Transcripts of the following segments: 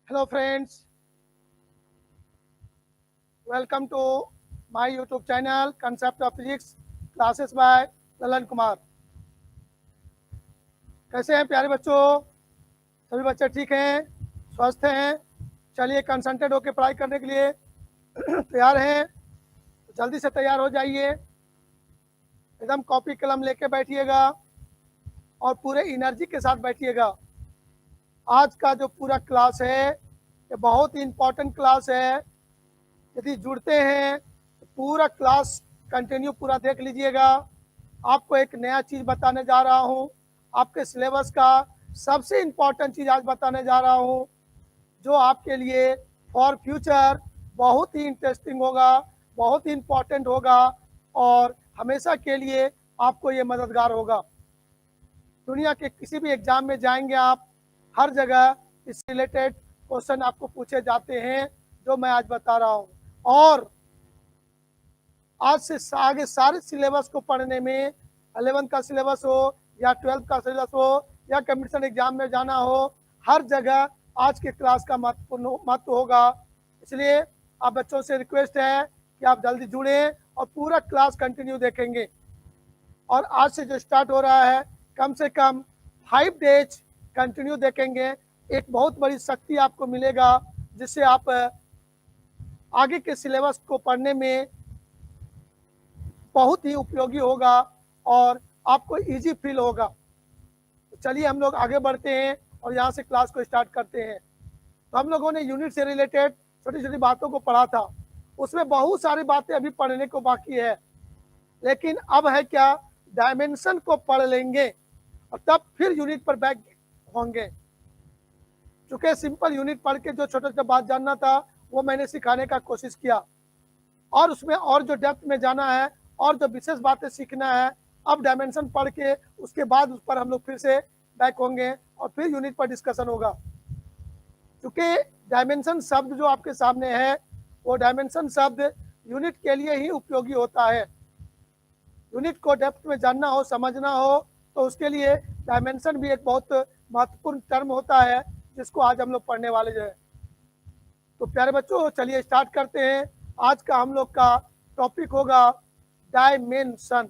Hello friends, welcome to my YouTube channel Concept of Physics classes by Lalan Kumar. कैसे हैं प्यारे बच्चों? सभी बच्चे ठीक हैं, स्वस्थ हैं? चलिए कंसंट्रेट होकर पढ़ाई करने के लिए तैयार हैं? जल्दी से तैयार हो जाइए, एकदम कॉपी कलम लेके बैठिएगा और पूरे एनर्जी के साथ बैठिएगा। आज का जो पूरा क्लास है ये बहुत ही इम्पोर्टेंट क्लास है। यदि जुड़ते हैं तो पूरा क्लास कंटिन्यू पूरा देख लीजिएगा। आपको एक नया चीज़ बताने जा रहा हूँ, आपके सिलेबस का सबसे इम्पोर्टेंट चीज़ आज बताने जा रहा हूँ, जो आपके लिए फॉर फ्यूचर बहुत ही इंटरेस्टिंग होगा, बहुत ही इम्पोर्टेंट होगा और हमेशा के लिए आपको ये मददगार होगा। दुनिया के किसी भी एग्ज़ाम में जाएंगे आप, हर जगह इस रिलेटेड क्वेश्चन आपको पूछे जाते हैं जो मैं आज बता रहा हूँ। और आज से आगे सारे सिलेबस को पढ़ने में, 11th का सिलेबस हो या 12th का सिलेबस हो या कंपटीशन एग्जाम में जाना हो, हर जगह आज के क्लास का महत्व होगा। इसलिए आप बच्चों से रिक्वेस्ट है कि आप जल्दी जुड़ें और पूरा क्लास कंटिन्यू देखेंगे। और आज से जो स्टार्ट हो रहा है, कम से कम 5 डेज कंटिन्यू देखेंगे। एक बहुत बड़ी शक्ति आपको मिलेगा जिससे आप आगे के सिलेबस को पढ़ने में बहुत ही उपयोगी होगा और आपको इजी फील होगा। तो चलिए हम लोग आगे बढ़ते हैं और यहाँ से क्लास को स्टार्ट करते हैं। तो हम लोगों ने यूनिट से रिलेटेड छोटी छोटी बातों को पढ़ा था, उसमें बहुत सारी बातें अभी पढ़ने को बाकी है, लेकिन अब है क्या, डायमेंशन को पढ़ लेंगे और तब फिर यूनिट पर बैक होंगे। चूँकि सिंपल यूनिट पढ़ के जो छोटा छोटा बात जानना था वो मैंने सिखाने का कोशिश किया, और उसमें और जो डेप्थ में जाना है और जो विशेष बातें सीखना है, अब डायमेंशन पढ़ के उसके बाद उस पर हम लोग फिर से बैक होंगे और फिर यूनिट पर डिस्कशन होगा। क्योंकि डायमेंशन शब्द जो आपके सामने है वो डायमेंशन शब्द यूनिट के लिए ही उपयोगी होता है। यूनिट को डेप्थ में जानना हो, समझना हो, तो उसके लिए डायमेंशन भी एक बहुत महत्वपूर्ण टर्म होता है जिसको आज हम लोग पढ़ने वाले जो है। तो प्यारे बच्चों चलिए स्टार्ट करते हैं। आज का हम लोग का टॉपिक होगा डायमेंशन।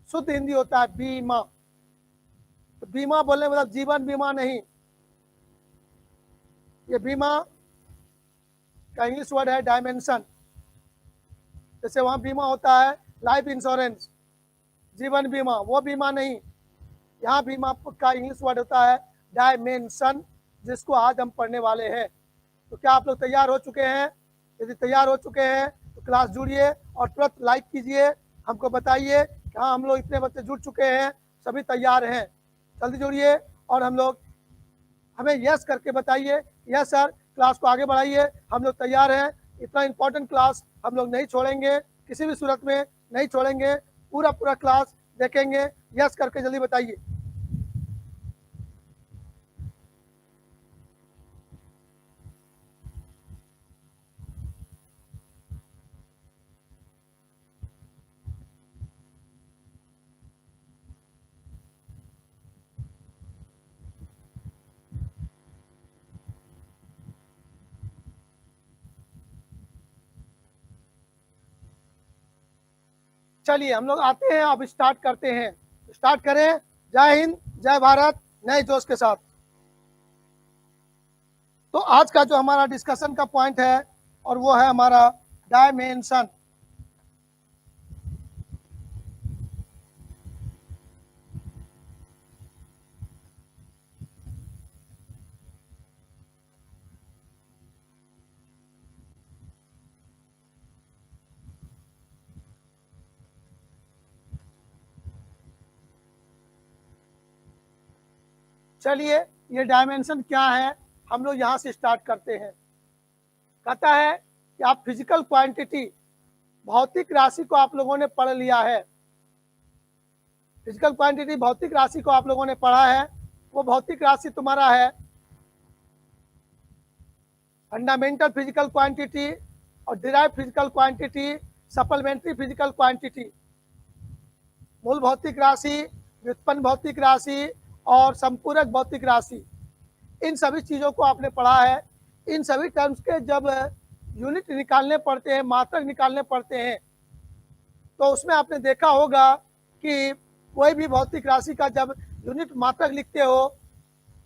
शुद्ध हिंदी होता है बीमा। तो बीमा बोलने मतलब जीवन बीमा नहीं, ये बीमा का इंग्लिश वर्ड है डायमेंशन। जैसे वहाँ बीमा होता है लाइफ इंश्योरेंस, जीवन बीमा, वो बीमा नहीं। यहाँ बीमा का इंग्लिश वर्ड होता है डायमेंशन, जिसको आज हम पढ़ने वाले हैं। तो क्या आप लोग तैयार हो चुके हैं? यदि तैयार हो चुके हैं तो क्लास जुड़िए और तुरंत लाइक कीजिए, हमको बताइए कि हाँ हम लोग इतने बच्चे जुड़ चुके हैं, सभी तैयार हैं। जल्दी जुड़िए और हमें यस करके बताइए, यस सर क्लास को आगे बढ़ाइए, हम लोग तैयार हैं। इतना इम्पोर्टेंट क्लास हम लोग नहीं छोड़ेंगे, किसी भी सूरत में नहीं छोड़ेंगे, पूरा क्लास देखेंगे। यस करके जल्दी बताइए। चलिए हम लोग आते हैं, अब स्टार्ट करते हैं। स्टार्ट करें। जय हिंद, जय भारत, नए जोश के साथ। तो आज का जो हमारा डिस्कशन का पॉइंट है और वो है हमारा डायमेंशन। चलिए ये डायमेंशन क्या है, हम लोग यहाँ से स्टार्ट करते हैं। कहता है कि आप फिजिकल क्वांटिटी, भौतिक राशि को आप लोगों ने पढ़ लिया है। फिजिकल क्वांटिटी, भौतिक राशि को आप लोगों ने पढ़ा है। वो भौतिक राशि तुम्हारा है फंडामेंटल फिजिकल क्वांटिटी और derive physical quantity, supplementary physical quantity. मूल भौतिक राशि, व्युत्पन्न भौतिक राशि और संपूरक भौतिक राशि, इन सभी चीज़ों को आपने पढ़ा है। इन सभी टर्म्स के जब यूनिट निकालने पड़ते हैं, मात्रक निकालने पड़ते हैं, तो उसमें आपने देखा होगा कि कोई भी भौतिक राशि का जब यूनिट मात्रक लिखते हो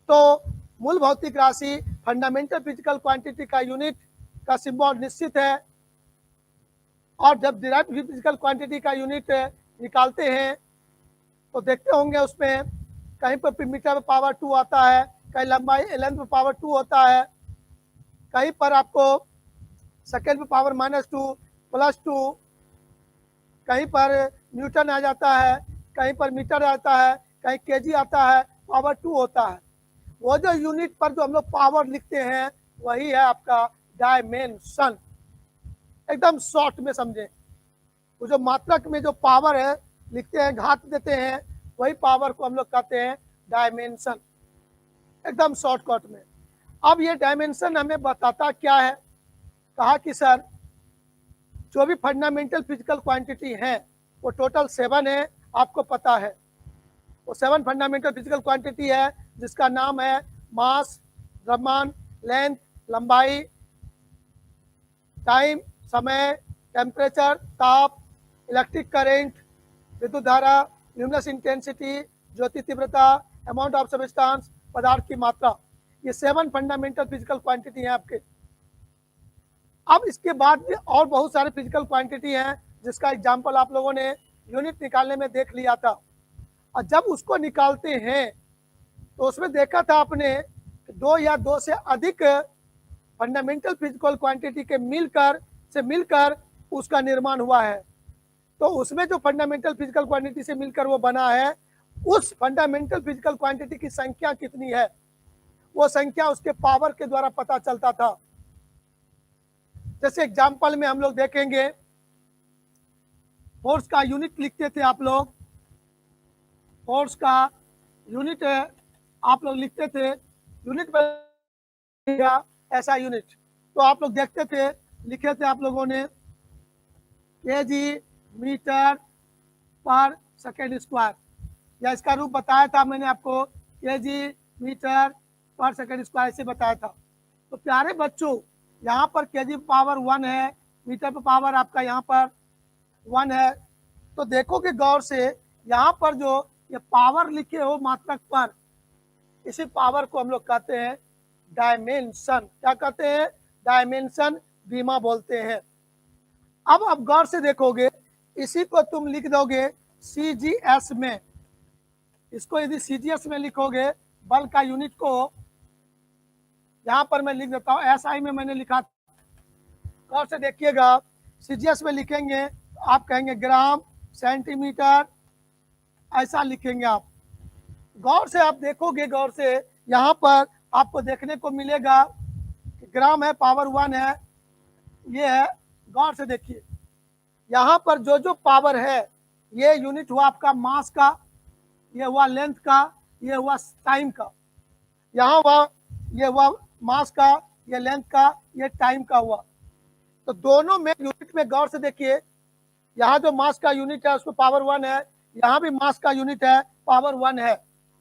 तो मूल भौतिक राशि फंडामेंटल फिजिकल क्वांटिटी का यूनिट का सिंबल निश्चित है, और जब डिराइव्ड फिजिकल क्वांटिटी का यूनिट निकालते हैं तो देखते होंगे उसमें कहीं पर मीटर पे पावर 2 आता है, कहीं लंबाई लेंथ पे पावर 2 होता है, कहीं पर आपको सेकेंड पे पावर -2 +2, कहीं पर न्यूटन आ जाता है, कहीं पर मीटर आता है, कहीं केजी आता है, पावर 2 होता है। वो जो यूनिट पर जो हम लोग पावर लिखते हैं वही है आपका डायमेंशन। एकदम शॉर्ट में समझें, वो जो मात्रक में जो पावर है लिखते हैं, घात देते हैं, वही पावर को हम लोग कहते हैं डायमेंशन, एकदम शॉर्टकट में। अब ये डायमेंशन हमें बताता क्या है? कहा कि सर जो भी फंडामेंटल फिजिकल क्वांटिटी है वो टोटल 7 है, आपको पता है वो 7 फंडामेंटल फिजिकल क्वांटिटी है, जिसका नाम है मास, द्रव्यमान, लेंथ, लंबाई, टाइम समय, टेम्परेचर ताप, इलेक्ट्रिक करंट विद्युत धारा, ल्यूमिनस इंटेंसिटी ज्योति तीव्रता, अमाउंट ऑफ सब्सटेंस पदार्थ की मात्रा। ये 7 फंडामेंटल फिजिकल क्वांटिटी हैं आपके। अब इसके बाद भी और बहुत सारे फिजिकल क्वांटिटी हैं जिसका एग्जाम्पल आप लोगों ने यूनिट निकालने में देख लिया था, और जब उसको निकालते हैं तो उसमें देखा था आपने 2 या 2 से अधिक फंडामेंटल फिजिकल क्वांटिटी के मिलकर उसका निर्माण हुआ है। तो उसमें जो फंडामेंटल फिजिकल क्वांटिटी से मिलकर वो बना है, उस फंडामेंटल फिजिकल क्वांटिटी की संख्या कितनी है, वो संख्या उसके पावर के द्वारा पता चलता था। जैसे एग्जाम्पल में हम लोग देखेंगे, फोर्स का यूनिट लिखते थे आप लोग, फोर्स का यूनिट आप लोग लिखते थे, यूनिट ऐसा यूनिट तो आप लोग देखते थे, लिखे थे आप लोगों ने केजी मीटर पर सेकेंड स्क्वायर, या इसका रूप बताया था मैंने आपको, केजी मीटर पर सेकेंड स्क्वायर से बताया था। तो प्यारे बच्चों, यहाँ पर केजी पावर 1 है, मीटर पर पावर आपका यहाँ पर 1 है। तो देखोगे गौर से, यहाँ पर जो ये पावर लिखे हो मात्रक पर, इसी पावर को हम लोग कहते हैं डायमेंशन। क्या कहते हैं? डायमेंशन, बीमा बोलते हैं। अब गौर से देखोगे, इसी को तुम लिख दोगे सीजीएस में। इसको यदि सीजीएस में लिखोगे, बल का यूनिट को यहाँ पर मैं लिख देता हूँ, एसआई में मैंने लिखा। गौर से देखिएगा, सीजीएस में लिखेंगे तो आप कहेंगे ग्राम सेंटीमीटर, ऐसा लिखेंगे आप। गौर से आप देखोगे, गौर से यहाँ पर आपको देखने को मिलेगा कि ग्राम है, पावर 1 है, ये है। गौर से देखिए, यहाँ पर जो जो पावर है, ये यूनिट हुआ आपका मास का, ये हुआ लेंथ का, ये हुआ टाइम का। यहाँ हुआ, ये हुआ मास का, ये लेंथ का, ये टाइम का हुआ। तो दोनों में यूनिट में गौर से देखिए, यहाँ जो मास का यूनिट है उसको पावर 1 है, यहाँ भी मास का यूनिट है, पावर 1 है,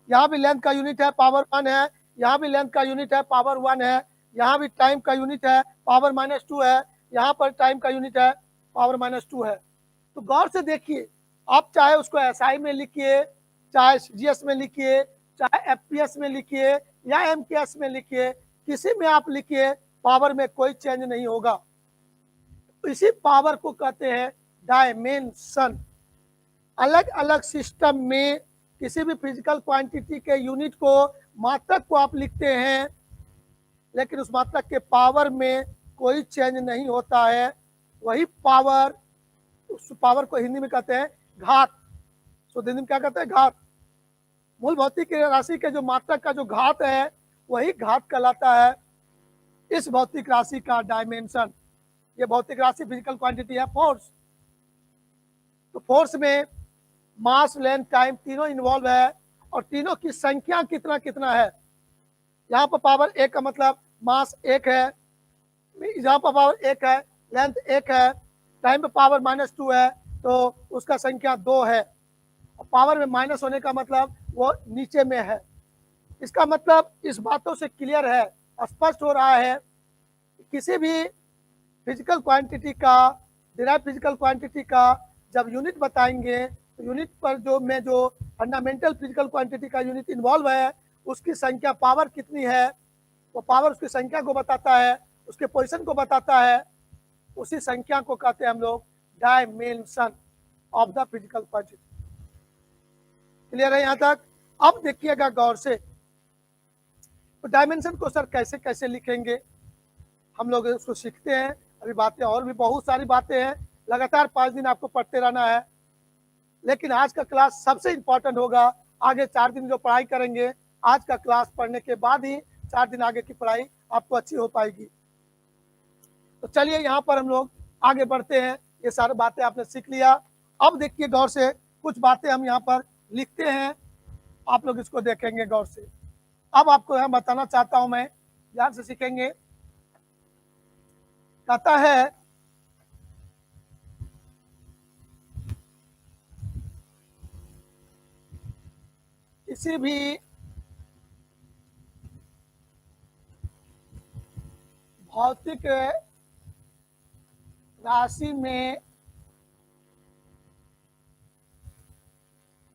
यहाँ भी लेंथ का यूनिट है, पावर 1 है, यहाँ भी लेंथ का यूनिट है, पावर 1 है, यहाँ भी टाइम का यूनिट है, पावर -2 है, यहाँ पर टाइम का यूनिट है, पावर -2 है। तो गौर से देखिए, आप चाहे उसको एसआई में लिखिए, चाहे जीएस में लिखिए, चाहे एफपीएस में लिखिए या एमकेएस में लिखिए, किसी में आप लिखिए, पावर में कोई चेंज नहीं होगा। तो इसी पावर को कहते हैं डायमेंशन। अलग अलग सिस्टम में किसी भी फिजिकल क्वांटिटी के यूनिट को, मात्रक को आप लिखते हैं, लेकिन उस मात्रक के पावर में कोई चेंज नहीं होता है। वही पावर, उस पावर को हिंदी में कहते हैं घात। तो हिंदी में क्या कहते हैं? घात। मूल भौतिक राशि के जो मात्रक का जो घात है, वही घात कहलाता है इस भौतिक राशि का डायमेंशन। ये भौतिक राशि फिजिकल क्वांटिटी है फोर्स। तो फोर्स में मास, लेंथ, टाइम तीनों इन्वॉल्व है, और तीनों की संख्या कितना कितना है। यहाँ पर पावर 1 का मतलब मास 1 है, यहाँ पर पावर 1 है, लेंथ 1 है, टाइम पे पावर -2 है, तो उसका संख्या 2 है। और पावर में माइनस होने का मतलब वो नीचे में है। इसका मतलब इस बातों से क्लियर है, स्पष्ट हो रहा है किसी भी फिजिकल क्वांटिटी का, डिराइव फिजिकल क्वांटिटी का जब यूनिट बताएंगे तो यूनिट पर जो फंडामेंटल फिजिकल क्वांटिटी का यूनिट इन्वॉल्व है उसकी संख्या, पावर कितनी है, वो पावर उसकी संख्या को बताता है, उसके पोजीशन को बताता है। उसी संख्या को कहते हैं हम लोग dimension of the physical quantity. Clear है यहाँ तक? अब देखिएगा गौर से, तो डायमेंशन को सर कैसे कैसे लिखेंगे, हम लोग उसको सीखते हैं। अभी बातें और भी बहुत सारी बातें हैं, लगातार 5 दिन आपको पढ़ते रहना है, लेकिन आज का क्लास सबसे इम्पोर्टेंट होगा। आगे 4 दिन जो पढ़ाई करेंगे, आज का क्लास पढ़ने के बाद ही 4 दिन आगे की पढ़ाई आपको अच्छी हो पाएगी। तो चलिए यहाँ पर हम लोग आगे बढ़ते हैं। ये सारी बातें आपने सीख लिया। अब देखिए गौर से, कुछ बातें हम यहाँ पर लिखते हैं, आप लोग इसको देखेंगे गौर से। अब आपको यहाँ बताना चाहता हूँ मैं, ध्यान से सीखेंगे। कहता है किसी भी भौतिक राशि में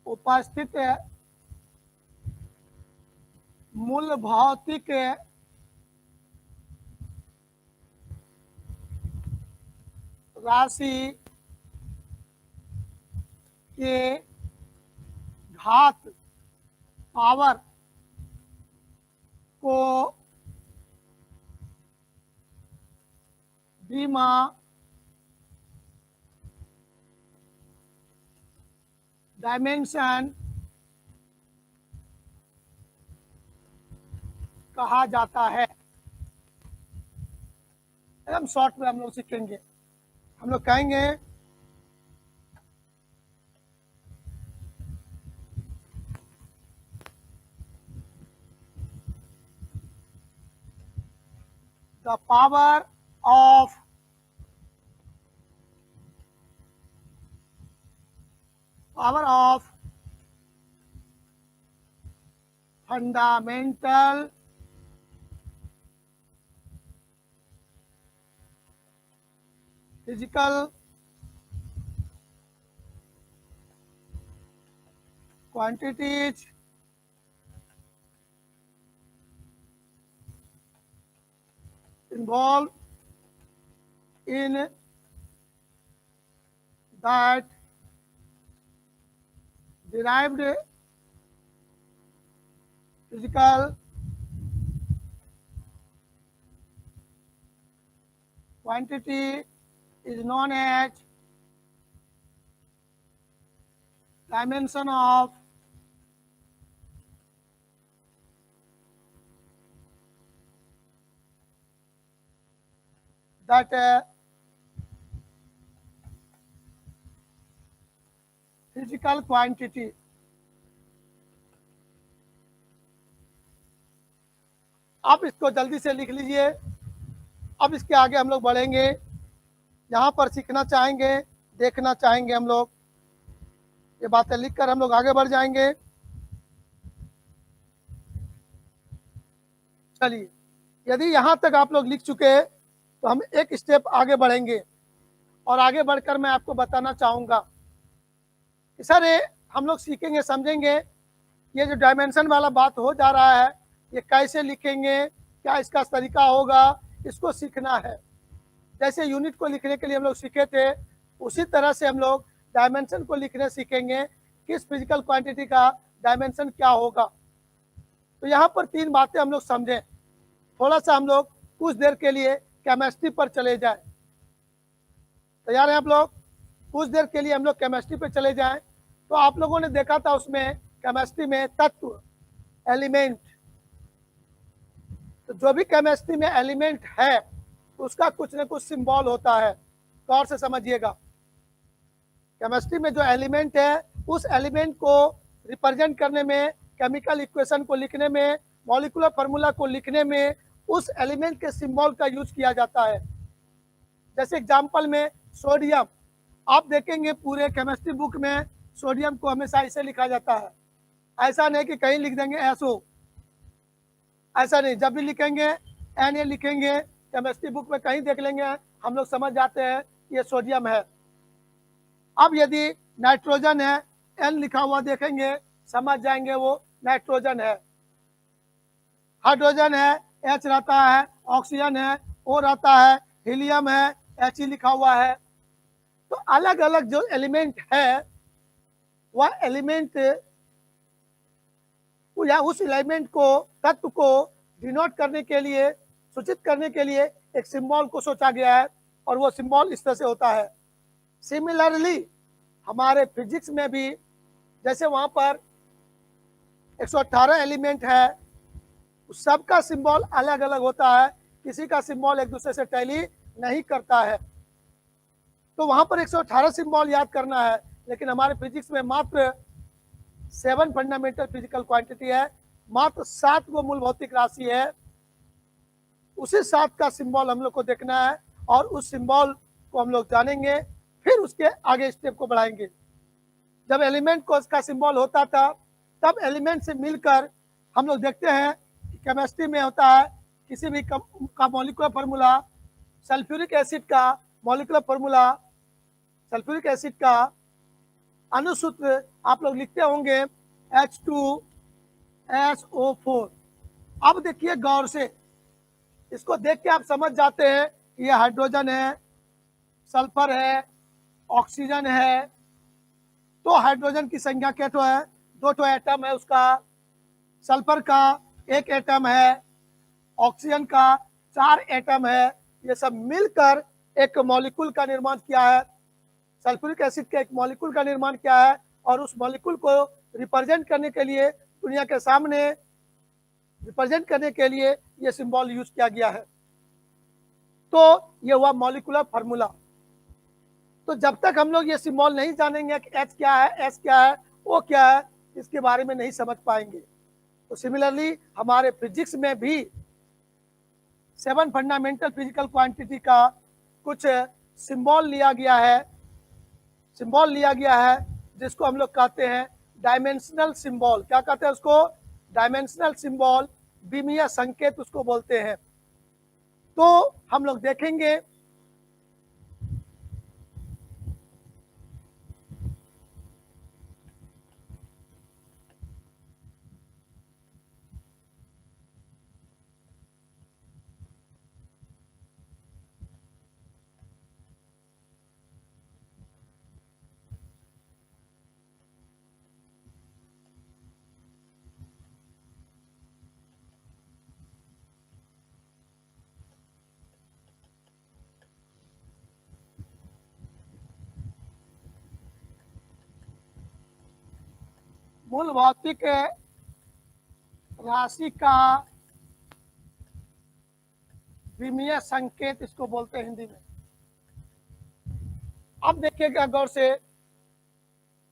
उपस्थित मूल भौतिक राशि के घात पावर को बीमा डायमेंशन कहा जाता है। एकदम शॉर्ट में हम लोग सीखेंगे। हम लोग कहेंगे the power of fundamental physical quantities involved in that derived physical quantity is known as dimension of that physical quantity। आप इसको जल्दी से लिख लीजिए। अब इसके आगे हम लोग बढ़ेंगे, यहाँ पर सीखना चाहेंगे, देखना चाहेंगे हम लोग, ये बातें लिखकर हम लोग आगे बढ़ जाएंगे। चलिए, यदि यहाँ तक आप लोग लिख चुके हैं तो हम एक स्टेप आगे बढ़ेंगे, और आगे बढ़कर मैं आपको बताना चाहूँगा कि सर ये हम लोग सीखेंगे, समझेंगे, ये जो डायमेंशन वाला बात हो जा रहा है ये कैसे लिखेंगे, क्या इसका तरीका होगा, इसको सीखना है। जैसे यूनिट को लिखने के लिए हम लोग सीखे थे, उसी तरह से हम लोग डायमेंशन को लिखने सीखेंगे, किस फिजिकल क्वांटिटी का डायमेंशन क्या होगा। तो यहाँ पर 3 बातें हम लोग समझें। थोड़ा सा हम लोग कुछ देर के लिए केमिस्ट्री पर चले जाएं। तैयार हैं आप लोग? कुछ देर के लिए हम लोग केमिस्ट्री पर चले जाएं। तो आप लोगों ने देखा था उसमें केमिस्ट्री में तत्व, एलिमेंट, तो जो भी केमिस्ट्री में एलिमेंट है उसका कुछ न कुछ सिंबल होता है। गौर से समझिएगा, केमिस्ट्री में जो एलिमेंट है उस एलिमेंट को रिप्रेजेंट करने में, केमिकल इक्वेशन को लिखने में, मॉलिक्यूलर फार्मूला को लिखने में उस एलिमेंट के सिंबल का यूज किया जाता है। जैसे एग्जांपल में सोडियम, आप देखेंगे पूरे केमिस्ट्री बुक में सोडियम को हमेशा ऐसे लिखा जाता है। ऐसा नहीं कि कहीं लिख देंगे एसओ, ऐसा नहीं। जब भी लिखेंगे Na लिखेंगे केमिस्ट्री बुक में कहीं देख लेंगे, हम लोग समझ जाते हैं ये सोडियम है। अब यदि नाइट्रोजन है, N लिखा हुआ देखेंगे, समझ जाएंगे वो नाइट्रोजन है। हाइड्रोजन है, H रहता है, ऑक्सीजन है, O रहता है, हीलियम है, He लिखा हुआ है। तो अलग अलग जो एलिमेंट है वह एलिमेंट या उस एलिमेंट को, तत्व को डिनोट करने के लिए, सूचित करने के लिए एक सिंबल को सोचा गया है, और वो सिंबल इस तरह से होता है। सिमिलरली हमारे फिजिक्स में भी जैसे वहां पर 118 एलिमेंट है, उस सबका सिंबल अलग अलग होता है, किसी का सिंबल एक दूसरे से टैली नहीं करता है। तो वहां पर 118 सिंबल याद करना है, लेकिन हमारे फिजिक्स में मात्र 7 फंडामेंटल फिजिकल क्वांटिटी है, मात्र 7 वो मूल भौतिक राशि है। उसी 7 का सिंबल हम लोग को देखना है, और उस सिंबल को हम लोग जानेंगे, फिर उसके आगे स्टेप को बढ़ाएंगे। जब एलिमेंट को उसका सिंबल होता था, तब एलिमेंट से मिलकर हम लोग देखते हैं कि केमिस्ट्री में होता है किसी भी का मॉलिक्यूलर फार्मूला, सल्फ्यूरिक एसिड का मॉलिक्यूलर फार्मूला, सल्फ्यूरिक एसिड का अनुसूत्र आप लोग लिखते होंगे H2SO4। अब देखिए गौर से, इसको देख के आप समझ जाते हैं कि ये हाइड्रोजन है, सल्फर है, ऑक्सीजन है। तो हाइड्रोजन की संख्या क्या तो है, 2 एटम है उसका, सल्फर का 1 एटम है, ऑक्सीजन का 4 एटम है। ये सब मिलकर एक मॉलिक्यूल का निर्माण किया है, सल्फ्यूरिक एसिड के एक मॉलिक्यूल का निर्माण किया है, और उस मॉलिक्यूल को रिप्रेजेंट करने के लिए, दुनिया के सामने रिप्रेजेंट करने के लिए ये सिंबल यूज किया गया है। तो ये हुआ मॉलिक्यूलर फार्मूला। तो जब तक हम लोग ये सिंबल नहीं जानेंगे कि H क्या है, S क्या है, O क्या है, इसके बारे में नहीं समझ पाएंगे। तो सिमिलरली हमारे फिजिक्स में भी 7 फंडामेंटल फिजिकल क्वांटिटी का कुछ सिंबल लिया गया है, जिसको हम लोग कहते हैं डायमेंशनल सिंबल। क्या कहते हैं उसको, डायमेंशनल सिंबल, विमीय संकेत उसको बोलते हैं। तो हम लोग देखेंगे मूल भौतिक राशि का विमीय संकेत इसको बोलते हैं हिंदी में। अब देखिएगा गौर से,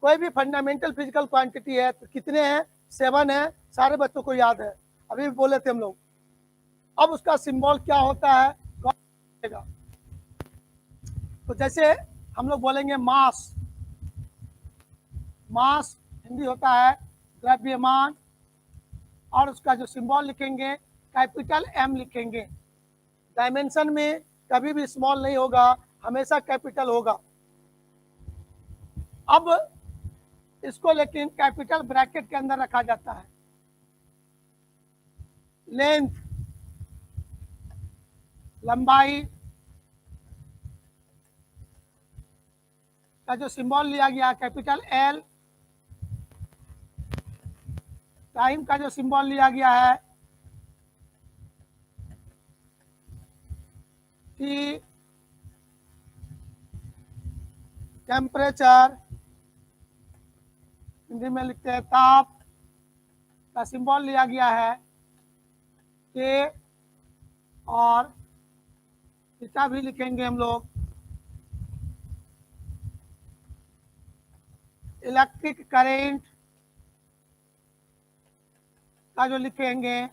कोई भी फंडामेंटल फिजिकल क्वांटिटी है तो कितने हैं, 7 है, सारे बच्चों को याद है, अभी भी बोले थे हम लोग। अब उसका सिंबल क्या होता है, गौर। तो जैसे हम लोग बोलेंगे मास, मास हिंदी होता है द्रव्यमान, और उसका जो सिंबल लिखेंगे कैपिटल M लिखेंगे। डायमेंशन में कभी भी स्मॉल नहीं होगा, हमेशा कैपिटल होगा। अब इसको लेकिन कैपिटल ब्रैकेट के अंदर रखा जाता है। लेंथ, लंबाई का जो सिंबल लिया गया कैपिटल L, टाइम का जो सिंबल लिया गया है T, टेम्परेचर हिंदी में लिखते हैं ताप का सिंबल लिया गया है K, और थीटा भी लिखेंगे हम लोग। इलेक्ट्रिक करंट का जो लिखेंगे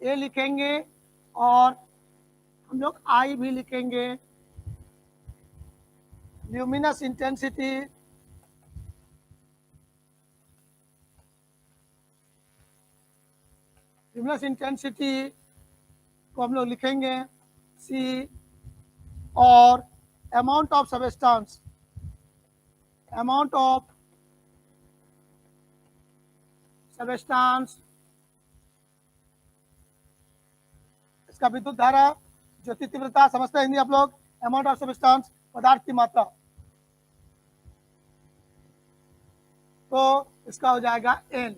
A लिखेंगे, और हम लोग I भी लिखेंगे। ल्यूमिनस इंटेंसिटी, ल्यूमिनस इंटेंसिटी को हम लोग लिखेंगे C or amount of substance, amount of substance, इसका विद्युत धारा, ज्योति तीव्रता, समझते हैं हिंदी आप लोग, अमाउंट ऑफ सब्सटेंस, पदार्थ की मात्रा, तो इसका हो जाएगा N।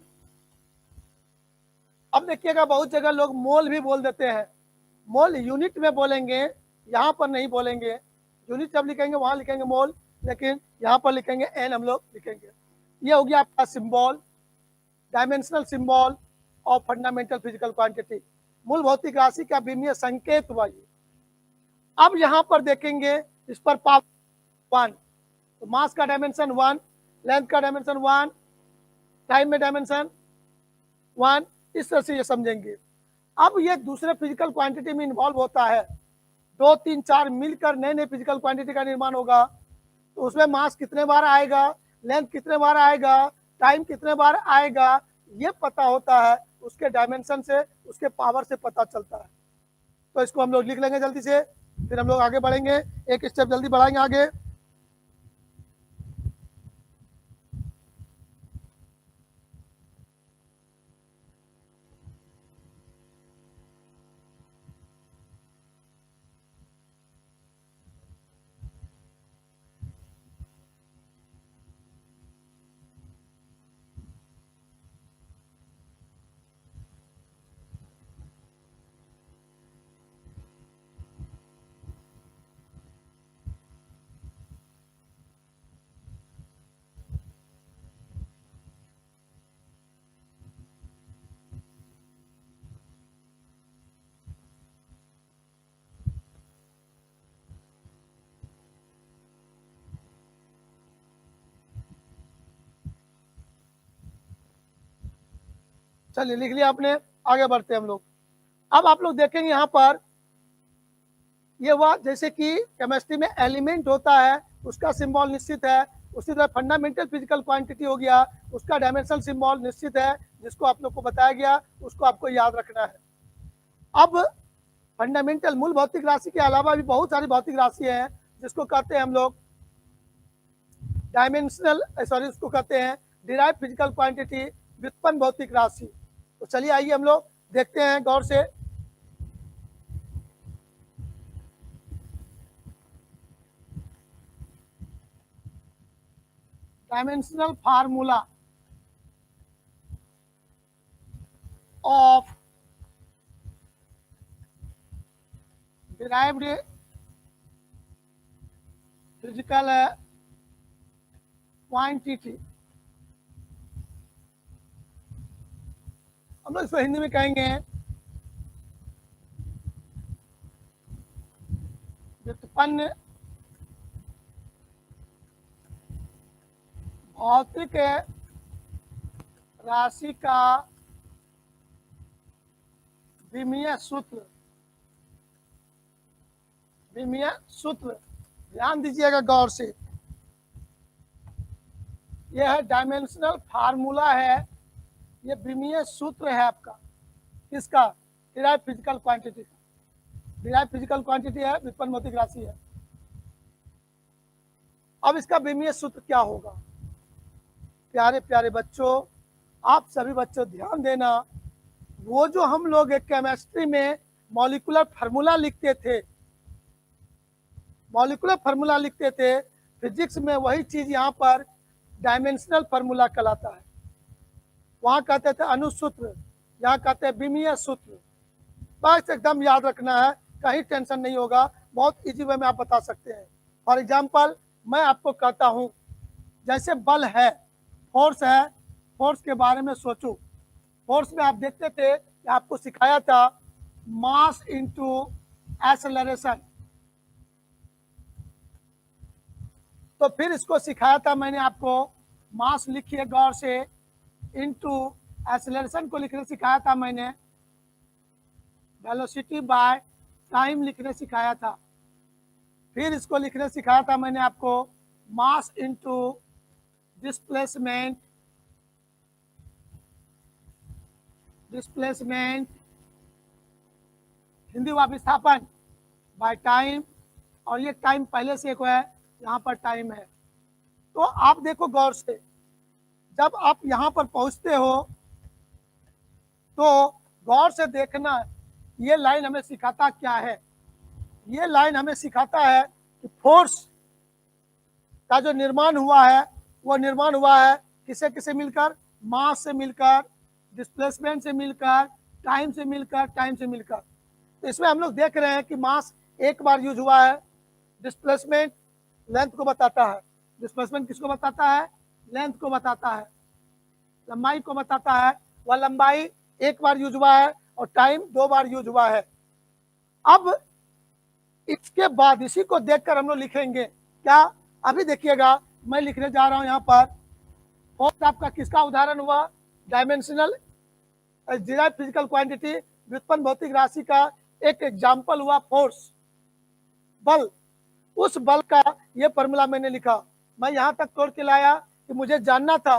अब देखिएगा बहुत जगह लोग मोल भी बोल देते हैं, मोल यूनिट में बोलेंगे, यहाँ पर नहीं बोलेंगे, यूनिट जब लिखेंगे वहां लिखेंगे मोल, लेकिन यहाँ पर लिखेंगे N हम लोग लिखेंगे। ये हो गया आपका symbol, dimensional symbol of fundamental physical quantity, मूल भौतिक राशि का विमीय संकेत हुआ ये। अब यहाँ पर देखेंगे इस पर पावर 1, तो मास का डायमेंशन 1, लेंथ का डायमेंशन 1, टाइम में डायमेंशन 1, इस तरह से ये समझेंगे। अब ये दूसरे फिजिकल क्वांटिटी में इन्वॉल्व होता है, 2, 3, 4 मिलकर नए नए फिजिकल क्वांटिटी का निर्माण होगा, तो उसमें मास कितने बार आएगा, लेंथ कितने बार आएगा, टाइम कितने बार आएगा, ये पता होता है, उसके डायमेंशन से, उसके पावर से पता चलता है। तो इसको हम लोग लिख लेंगे जल्दी से, फिर हम लोग आगे बढ़ेंगे, एक स्टेप जल्दी बढ़ाएंगे आगे। चलिए लिख लिया आपने, आगे बढ़ते हैं हम लोग। अब आप लोग देखेंगे यहाँ पर ये हुआ, जैसे कि केमिस्ट्री में एलिमेंट होता है उसका सिंबल निश्चित है, उसी तरह फंडामेंटल फिजिकल क्वांटिटी हो गया, उसका डायमेंशनल सिंबल निश्चित है, जिसको आप लोग को बताया गया, उसको आपको याद रखना है। अब फंडामेंटल मूल भौतिक राशि के अलावा भी बहुत सारी भौतिक राशि हैं, जिसको कहते हैं हम लोग डायमेंशनल, सॉरी उसको कहते हैं डिराइव फिजिकल क्वांटिटी, व्युत्पन्न भौतिक राशि। तो चलिए आइए हम लोग देखते हैं गौर से। Dimensional formula of derived physical quantity, हम लोग इसको हिंदी में कहेंगे व्युत्पन्न भौतिक राशि का विमीय सूत्र, विमीय सूत्र, ध्यान दीजिएगा गौर से, यह है डायमेंशनल फार्मूला है, ये विमीय सूत्र है आपका, किसका, डिराइव फिजिकल क्वांटिटी का। डिराइव फिजिकल क्वांटिटी है, व्युत्पन्न भौतिक राशि है। अब इसका विमीय सूत्र क्या होगा। प्यारे प्यारे बच्चों, आप सभी बच्चों ध्यान देना, वो जो हम लोग एक केमिस्ट्री में मॉलिक्यूलर फार्मूला लिखते थे, मॉलिक्यूलर फार्मूला लिखते थे, फिजिक्स में वही चीज यहाँ पर डायमेंशनल फार्मूला कहलाता है। वहाँ कहते थे अनुसूत्र, यहाँ कहते हैं विमीय सूत्र। बस एकदम याद रखना है, कहीं टेंशन नहीं होगा, बहुत इजी वे में आप बता सकते हैं। फॉर एग्जाम्पल मैं आपको कहता हूँ, जैसे बल है, फोर्स है, फोर्स के बारे में सोचो। फोर्स में आप देखते थे कि आपको सिखाया था मास इनटू एक्सेलरेशन, तो फिर इसको सिखाया था मैंने आपको, मास लिखिए गौर से, इनटू एक्सेलरेशन को लिखने सिखाया था मैंने, वेलोसिटी बाय टाइम लिखने सिखाया था। फिर इसको लिखने सिखाया था मैंने आपको, mass into displacement, displacement Hindi हुआ विस्थापन बाय टाइम, और ये टाइम पहले से एक है, यहाँ पर टाइम है। तो आप देखो गौर से, जब आप यहाँ पर पहुँचते हो तो गौर से देखना, ये लाइन हमें सिखाता क्या है। ये लाइन हमें सिखाता है कि फोर्स का जो निर्माण हुआ है वो निर्माण हुआ है किसे किसे मिलकर, मास से मिलकर, डिस्प्लेसमेंट से मिलकर, टाइम से मिलकर, टाइम से मिलकर। तो इसमें हम लोग देख रहे हैं कि मास एक बार यूज हुआ है, डिस्प्लेसमेंट लेंथ को बताता है, डिस्प्लेसमेंट किसको बताता है, लेंथ को बताता है, लंबाई को बताता है, वह लंबाई एक बार यूज हुआ है और टाइम 2 बार यूज हुआ है। अब इसके बाद इसी को देखकर हम लोग लिखेंगे क्या, अभी देखिएगा मैं लिखने जा रहा हूं यहाँ पर, फोर्स आपका किसका उदाहरण हुआ, डायमेंशनल डिराइव्ड फिजिकल क्वांटिटी, व्युत्पन्न भौतिक राशि का एक एग्जाम्पल हुआ फोर्स, बल। उस बल का ये फॉर्मूला मैंने लिखा, मैं यहाँ तक तोड़ के लाया कि मुझे जानना था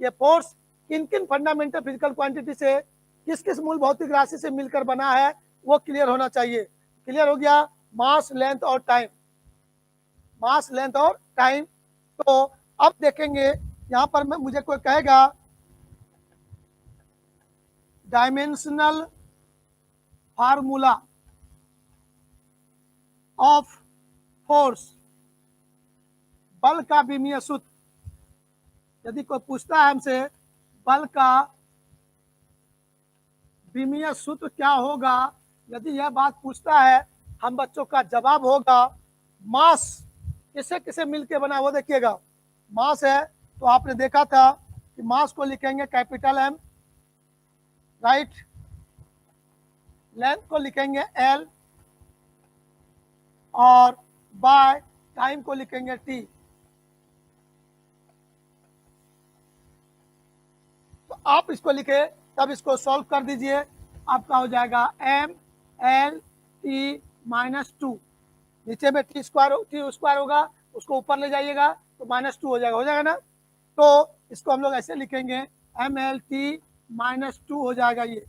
ये फोर्स किन किन फंडामेंटल फिजिकल क्वांटिटी से, किस किस मूल भौतिक राशि से मिलकर बना है, वो क्लियर होना चाहिए। क्लियर हो गया, मास, लेंथ और टाइम, मास, लेंथ और टाइम। तो अब देखेंगे यहाँ पर मैं, मुझे कोई कहेगा डायमेंशनल फार्मूला ऑफ फोर्स, बल का विमीय सूत्र। यदि कोई पूछता है हमसे बल का विमीय सूत्र क्या होगा, यदि यह बात पूछता है, हम बच्चों का जवाब होगा मास किसे किसे मिलके बना, वो देखिएगा मास है तो आपने देखा था कि मास को लिखेंगे कैपिटल एम, राइट, लेंथ को लिखेंगे एल, और बाय टाइम को लिखेंगे टी। तो आप इसको लिखे तब इसको सॉल्व कर दीजिए, आपका हो जाएगा एम एल टी माइनस 2, नीचे में टी स्क्वायर होगा, उसको ऊपर ले जाइएगा तो -2 हो जाएगा ना। तो इसको हम लोग ऐसे लिखेंगे एम एल टी -2 हो जाएगा। ये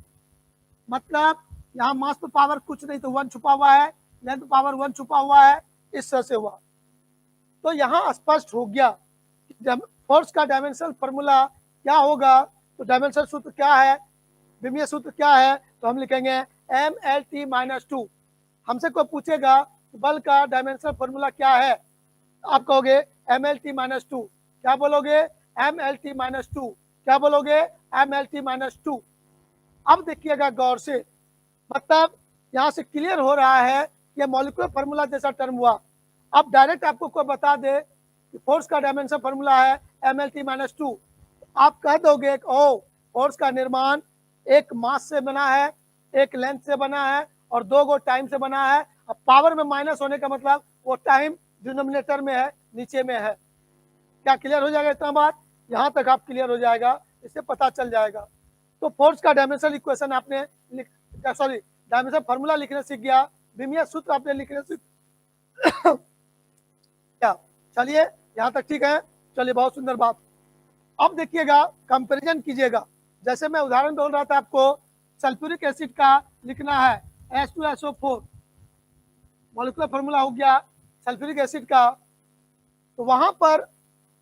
मतलब यहाँ मास पे पावर कुछ नहीं, तो 1 छुपा हुआ है, लेंथ पावर 1 छुपा हुआ है, इस तरह से हुआ। तो यहाँ स्पष्ट हो गया जब फोर्स का डायमेंशनल फॉर्मूला क्या होगा, तो डायमेंशनल सूत्र क्या है, विमीय सूत्र क्या है, तो हम लिखेंगे एम एल टी -2। हमसे कोई पूछेगा बल का डायमेंशनल फॉर्मूला क्या है, आप कहोगे एम एल टी -2, क्या बोलोगे, एम एल टी -2, क्या बोलोगे, एम एल टी -2। अब देखिएगा गौर से, मतलब यहाँ से क्लियर हो रहा है ये मॉलिक्यूलर फार्मूला जैसा टर्म हुआ। अब डायरेक्ट आपको कोई बता दे कि फोर्स का डायमेंशन फार्मूला है एम एल टी -2, आप कह दोगे ओ फोर्स का निर्माण एक मास से बना है, एक लेंथ से बना है और 2 गो टाइम से बना है। अब पावर में माइनस होने का मतलब वो टाइम डिनोमिनेटर में है, नीचे में है। क्या क्लियर हो जाएगा इतना बात, यहाँ तक आप क्लियर हो जाएगा, इससे पता चल जाएगा। तो फोर्स का डायमेंशनल इक्वेशन आपने डायमेंशन फार्मूला लिखने सीख गया, विमीय सूत्र आपने लिखने सीख क्या, चलिए यहाँ तक ठीक है, चलिए बहुत सुंदर बात। अब देखिएगा कंपैरिजन कीजिएगा, जैसे मैं उदाहरण बोल रहा था आपको, सल्फ्यूरिक एसिड का लिखना है H2SO4, मॉलिक्यूलर फार्मूला हो गया सल्फ्यूरिक एसिड का। तो वहां पर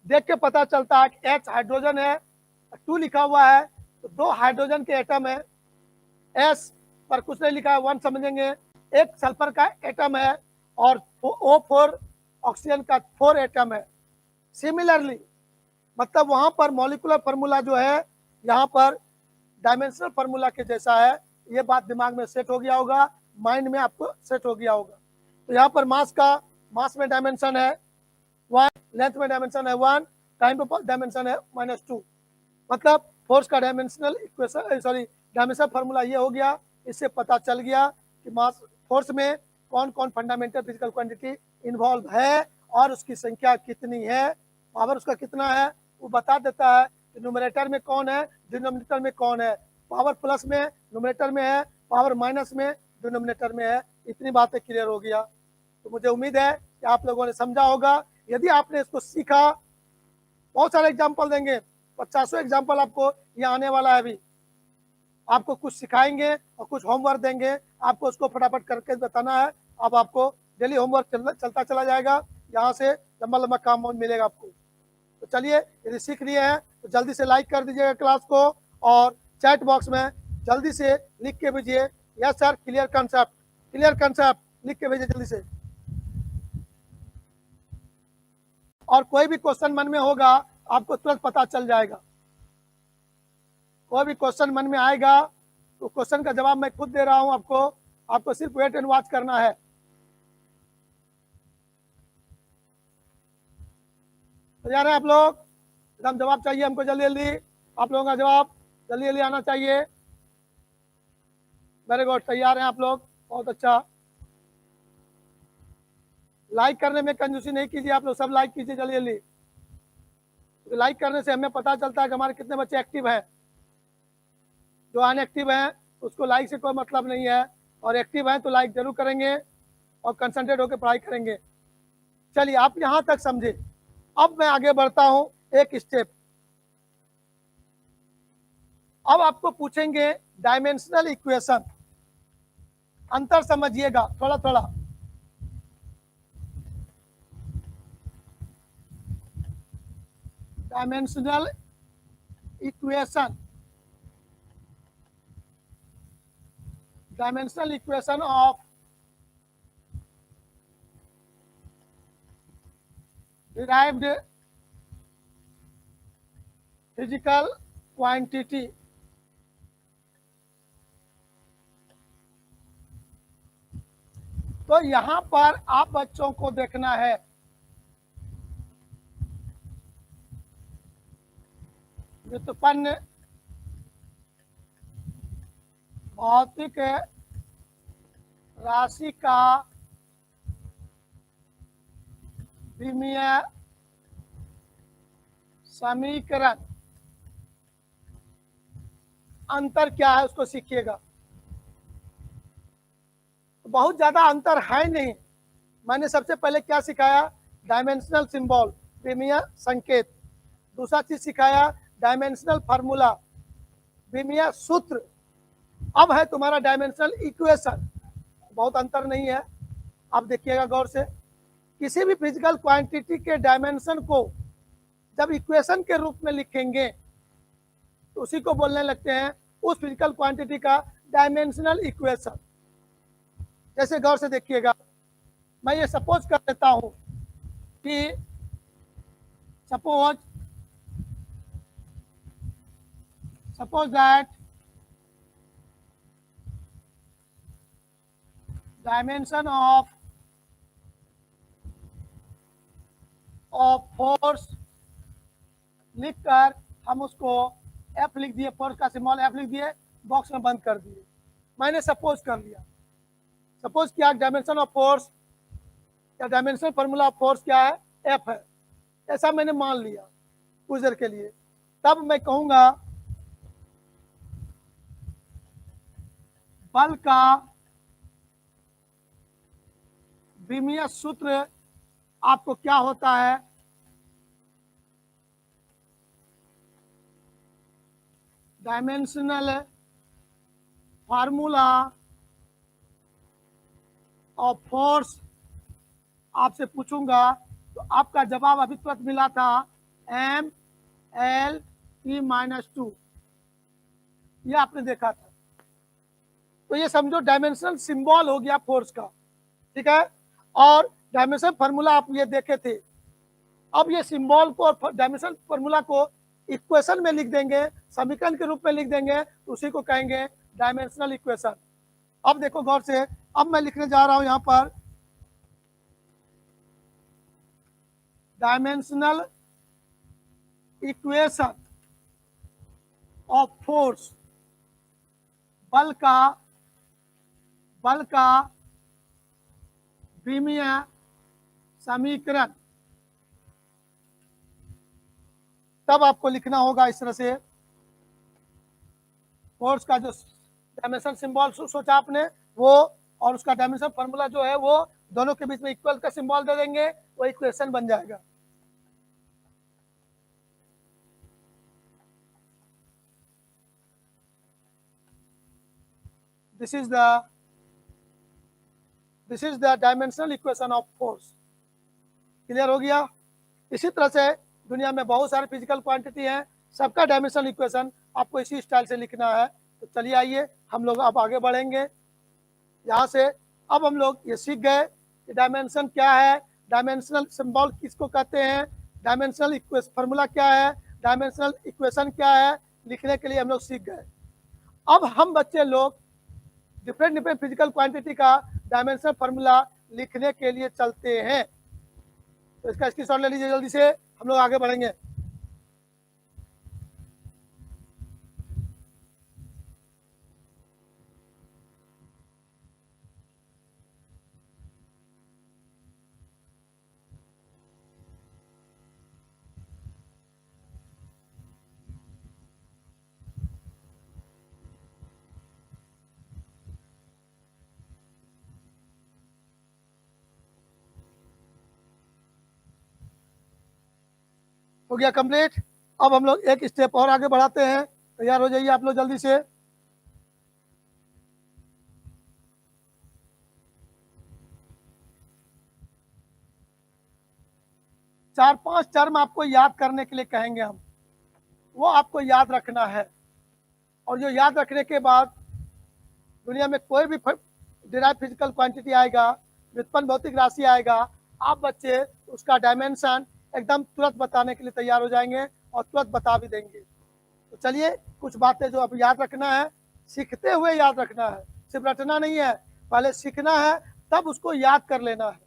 देख के पता चलता है कि H हाइड्रोजन है, 2 लिखा हुआ है तो 2 हाइड्रोजन के एटम है, S पर कुछ नहीं लिखा है, 1 समझेंगे, एक सल्फर का एटम है और O4 ऑक्सीजन का 4 एटम है। सिमिलरली मतलब वहां पर मॉलिक्यूलर फार्मूला जो है यहाँ पर डायमेंशनल फार्मूला के जैसा है, ये बात दिमाग में सेट हो गया होगा, माइंड में आपको सेट हो गया होगा। तो यहाँ पर मास में डायमेंशन है 1, लेंथ में डायमेंशन है 1, टाइम पे डायमेंशन है -2। मतलब फोर्स का डायमेंशनल इक्वेशन डायमेंशनल फार्मूला ये हो गया। इससे पता चल गया कि मास फोर्स में कौन कौन फंडामेंटल फिजिकल क्वांटिटी इन्वॉल्व है और उसकी संख्या कितनी है, पावर उसका कितना है, वो बता देता है कि न्यूमरेटर में कौन है, डिनोमिनेटर में कौन है, पावर प्लस में न्यूमरेटर में है, पावर माइनस में डिनोमिनेटर में है। इतनी बातें क्लियर हो गया। तो मुझे उम्मीद है कि आप लोगों ने समझा होगा। यदि आपने इसको सीखा, बहुत सारे एग्जाम्पल देंगे, 50 एग्जाम्पल आपको ये आने वाला है। अभी आपको कुछ सिखाएंगे और कुछ होमवर्क देंगे, आपको उसको फटाफट करके बताना है अब आपको डेली होमवर्क चलता चला जाएगा, यहाँ से लंबा लंबा काम मिलेगा आपको। तो चलिए, यदि सीख लिए हैं तो जल्दी से लाइक कर दीजिएगा क्लास को, और चैट बॉक्स में जल्दी से लिख के भेजिए यस सर क्लियर कंसेप्ट लिख के भेजिए जल्दी से। और कोई भी क्वेश्चन मन में होगा आपको तुरंत पता चल जाएगा। कोई भी क्वेश्चन मन में आएगा तो क्वेश्चन का जवाब मैं खुद दे रहा हूं आपको सिर्फ वेट एंड वॉच करना है। तैयार है आप लोग? एकदम जवाब चाहिए हमको जल्दी जल्दी, आप लोगों का जवाब जल्दी जल्दी आना चाहिए। वेरी गुड, तैयार हैं आप लोग, बहुत अच्छा। लाइक करने में कंजूसी नहीं कीजिए, आप लोग सब लाइक कीजिए जल्दी जल्दी, क्योंकि लाइक करने से हमें पता चलता है कि हमारे कितने बच्चे एक्टिव हैं। जो अनएक्टिव हैं उसको लाइक से कोई मतलब नहीं है, और एक्टिव हैं तो लाइक जरूर करेंगे और कंसंट्रेट होकर पढ़ाई करेंगे। चलिए, आप यहाँ तक समझे। अब मैं आगे बढ़ता हूँ एक स्टेप। अब आपको पूछेंगे डायमेंशनल इक्वेशन, अंतर समझिएगा थोड़ा थोड़ा। Dimensional equation, dimensional equation of derived physical quantity. तो यहां पर आप बच्चों को देखना है, व्युत्पन्न भौतिक राशि का विमीय समीकरण अंतर क्या है उसको सीखिएगा। तो बहुत ज्यादा अंतर है नहीं। मैंने सबसे पहले क्या सिखाया? डायमेंशनल सिंबल, विमीय संकेत। दूसरा चीज सिखाया डायमेंशनल फार्मूला, विमीय सूत्र। अब है तुम्हारा डायमेंशनल इक्वेशन। बहुत अंतर नहीं है, अब देखिएगा गौर से। किसी भी फिजिकल क्वांटिटी के डायमेंशन को जब इक्वेशन के रूप में लिखेंगे तो उसी को बोलने लगते हैं उस फिजिकल क्वांटिटी का डायमेंशनल इक्वेशन। जैसे गौर से देखिएगा, मैं ये सपोज कर लेता हूं कि suppose that dimension of force लिखकर हम उसको एफ लिख दिए, फोर्स का सिंबल एफ लिख दिए, बॉक्स में बंद कर दिए। मैंने सपोज कर लिया, सपोज किया डायमेंशन ऑफ फोर्स या डायमेंशन फार्मूला ऑफ फोर्स क्या है? एफ है। ऐसा मैंने मान लिया कुछ देर के लिए। तब मैं कहूंगा बल का विमीय सूत्र आपको क्या होता है? डायमेंशनल फार्मूला ऑफ फोर्स आपसे पूछूंगा तो आपका जवाब अभी तुरंत मिला था ML/T-2, ये आपने देखा था। तो ये समझो डायमेंशनल सिंबल हो गया फोर्स का, ठीक है। और डायमेंशन फार्मूला आप ये देखे थे। अब ये सिंबल को और डायमेंशन फार्मूला को इक्वेशन में लिख देंगे, समीकरण के रूप में लिख देंगे, तो उसी को कहेंगे डायमेंशनल इक्वेशन। अब देखो गौर से, अब मैं लिखने जा रहा हूं यहां पर डायमेंशनल इक्वेशन ऑफ फोर्स, बल का विमीय समीकरण। तब आपको लिखना होगा इस तरह से, फोर्स का जो डायमेंशन सिंबल सोचा आपने वो, और उसका डायमेंशन फार्मूला जो है वो, दोनों के बीच में इक्वल का सिंबल दे देंगे, वो इक्वेशन बन जाएगा। This is the this is the dimensional equation of force. Clear हो गया? इसी तरह से दुनिया में बहुत सारे फिजिकल क्वांटिटी हैं, सबका डायमेंशनल इक्वेशन आपको इसी स्टाइल से लिखना है। तो चलिए आइए हम लोग अब आगे बढ़ेंगे यहाँ से। अब हम लोग ये सीख गए कि डायमेंशन क्या है, डायमेंशनल सिंबल किसको कहते हैं, डायमेंशनल फार्मूला क्या है, डायमेंशनल इक्वेशन क्या है, लिखने के लिए हम लोग सीख गए। अब हम बच्चे लोग डिफरेंट डिफरेंट फिजिकल क्वांटिटी का डायमेंशनल फार्मूला लिखने के लिए चलते हैं। तो इसका स्क्रीनशॉट ले लीजिए जल्दी से, हम लोग आगे बढ़ेंगे। हो गया कंप्लीट। अब हम लोग एक स्टेप और आगे बढ़ाते हैं। तैयार हो जाइए आप लोग जल्दी से। चार पांच टर्म आपको याद करने के लिए कहेंगे हम, वो आपको याद रखना है। और जो याद रखने के बाद दुनिया में कोई भी डिराइव फिजिकल क्वांटिटी आएगा, व्युत्पन्न भौतिक राशि आएगा, आप बच्चे उसका डायमेंशन एकदम तुरंत बताने के लिए तैयार हो जाएंगे और तुरंत बता भी देंगे। तो चलिए कुछ बातें जो अब याद रखना है, सीखते हुए याद रखना है, सिर्फ रटना नहीं है, पहले सीखना है तब उसको याद कर लेना है।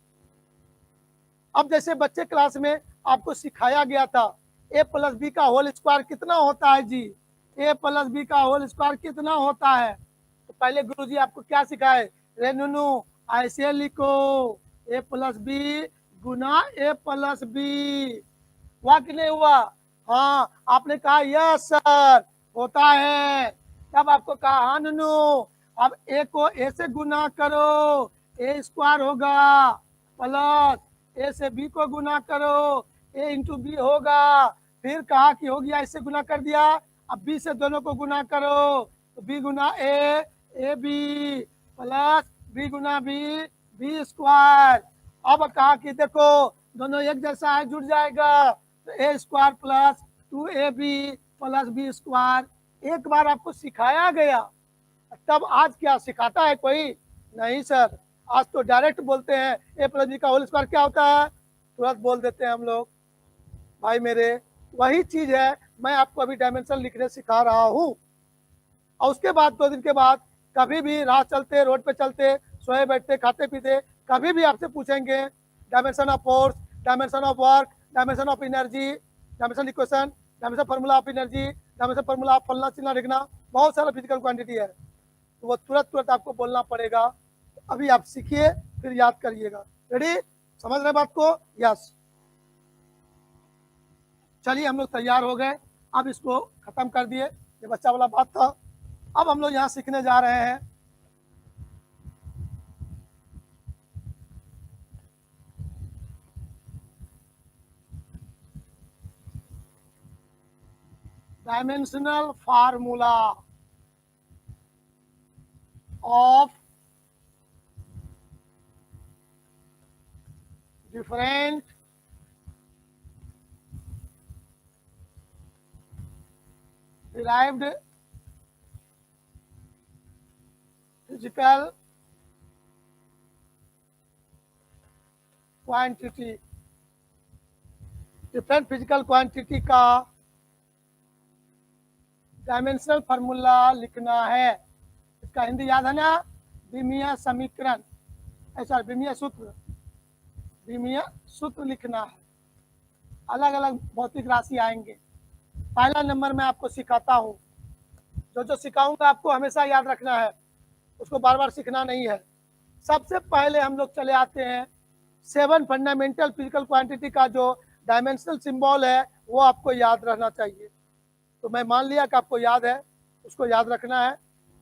अब जैसे बच्चे क्लास में आपको सिखाया गया था a प्लस बी का होल स्क्वायर कितना होता है जी, a प्लस बी का होल स्क्वायर कितना होता है। तो पहले गुरुजी आपको क्या सिखाए, रे नुनू ऐसे लिखो a प्लस बी गुना a प्लस बी। हुआ कि नहीं हुआ? हाँ, आपने कहा यस सर होता है। तब आपको कहा हाँ नुनू, अब a को a से गुना करो, a स्क्वायर होगा, प्लस a से b को गुना करो, a इंटू बी होगा। फिर कहा कि हो गया, इससे गुना कर दिया, अब b से दोनों को गुना करो, तो b गुना a बी प्लस b गुना बी स्क्वायर। अब कहा कि देखो दोनों एक जैसा है, जुड़ जाएगा, तो a square plus 2ab plus B square. एक बार आपको सिखाया गया, तब आज क्या सिखाता है कोई? नहीं सर, आज तो डायरेक्ट बोलते हैं a प्लस बी का होल स्क्वायर क्या होता है, तुरंत बोल देते हैं हम लोग। भाई मेरे वही चीज है, मैं आपको अभी डायमेंशन लिखने सिखा रहा हूँ। और उसके बाद 2 दिन के बाद कभी भी राह चलते, रोड पे चलते, सोए बैठते, खाते पीते, कभी भी आपसे पूछेंगे dimension of force, dimension of work, dimension of energy, dimension equation, dimension formula of energy, dimension formula of फलना चिल्ला लिखना, बहुत सारा फिजिकल क्वांटिटी है, तो वो तुरंत आपको बोलना पड़ेगा। अभी आप सीखिए फिर याद करिएगा। रेडी? समझ रहे बात को? यस। चलिए हम लोग तैयार हो गए, अब इसको खत्म कर दिए, ये बच्चा वाला बात था। अब हम लोग यहाँ सीखने जा रहे हैं dimensional formula of different derived physical quantity. Different physical quantity का डायमेंशनल फार्मूला लिखना है। इसका हिंदी याद है ना? विमीय समीकरण, ऐसा विमीय सूत्र, विमीय सूत्र लिखना है। अलग अलग भौतिक राशि आएंगे। पहला नंबर मैं आपको सिखाता हूँ, जो सिखाऊंगा आपको हमेशा याद रखना है, उसको बार बार सीखना नहीं है। सबसे पहले हम लोग चले आते हैं 7 फंडामेंटल फिजिकल क्वांटिटी का जो डायमेंशनल सिंबल है वो आपको याद रहना चाहिए। तो मैं मान लिया कि आपको याद है, उसको याद रखना है,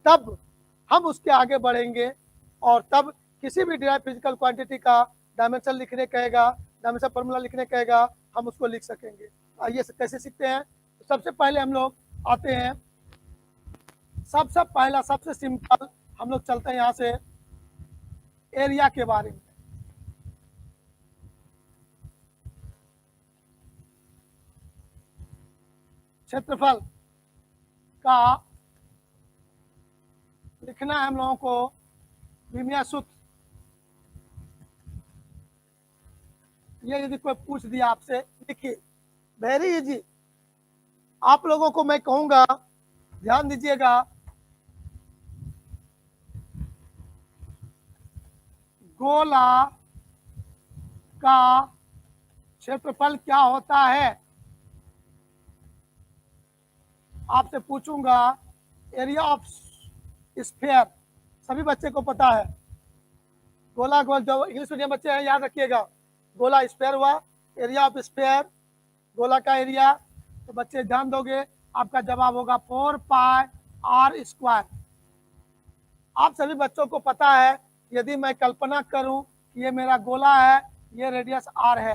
तब हम उसके आगे बढ़ेंगे और तब किसी भी डिराइव फिजिकल क्वांटिटी का डायमेंशन लिखने कहेगा, डायमेंशन फार्मूला लिखने कहेगा, हम उसको लिख सकेंगे। आइए कैसे सीखते हैं। तो सबसे पहले हम लोग आते हैं, सबसे पहला सबसे सिंपल हम लोग चलते हैं यहाँ से एरिया के बारे में। क्षेत्रफल का लिखना है हम लोगों को विमीय सूत्र। ये यदि कोई पूछ दिया आपसे, लिखिए, वेरी इजी। आप लोगों को मैं कहूंगा, ध्यान दीजिएगा, गोला का क्षेत्रफल क्या होता है। आपसे पूछूंगा एरिया ऑफ स्फीयर, सभी बच्चे को पता है। गोला गोल, जो इंग्लिश मीडियम बच्चे हैं याद रखिएगा, गोला स्फीयर हुआ, एरिया ऑफ स्फीयर गोला का एरिया। तो बच्चे ध्यान दोगे, आपका जवाब होगा 4 पाई आर स्क्वायर। आप सभी बच्चों को पता है, यदि मैं कल्पना करूं कि ये मेरा गोला है, ये रेडियस आर है,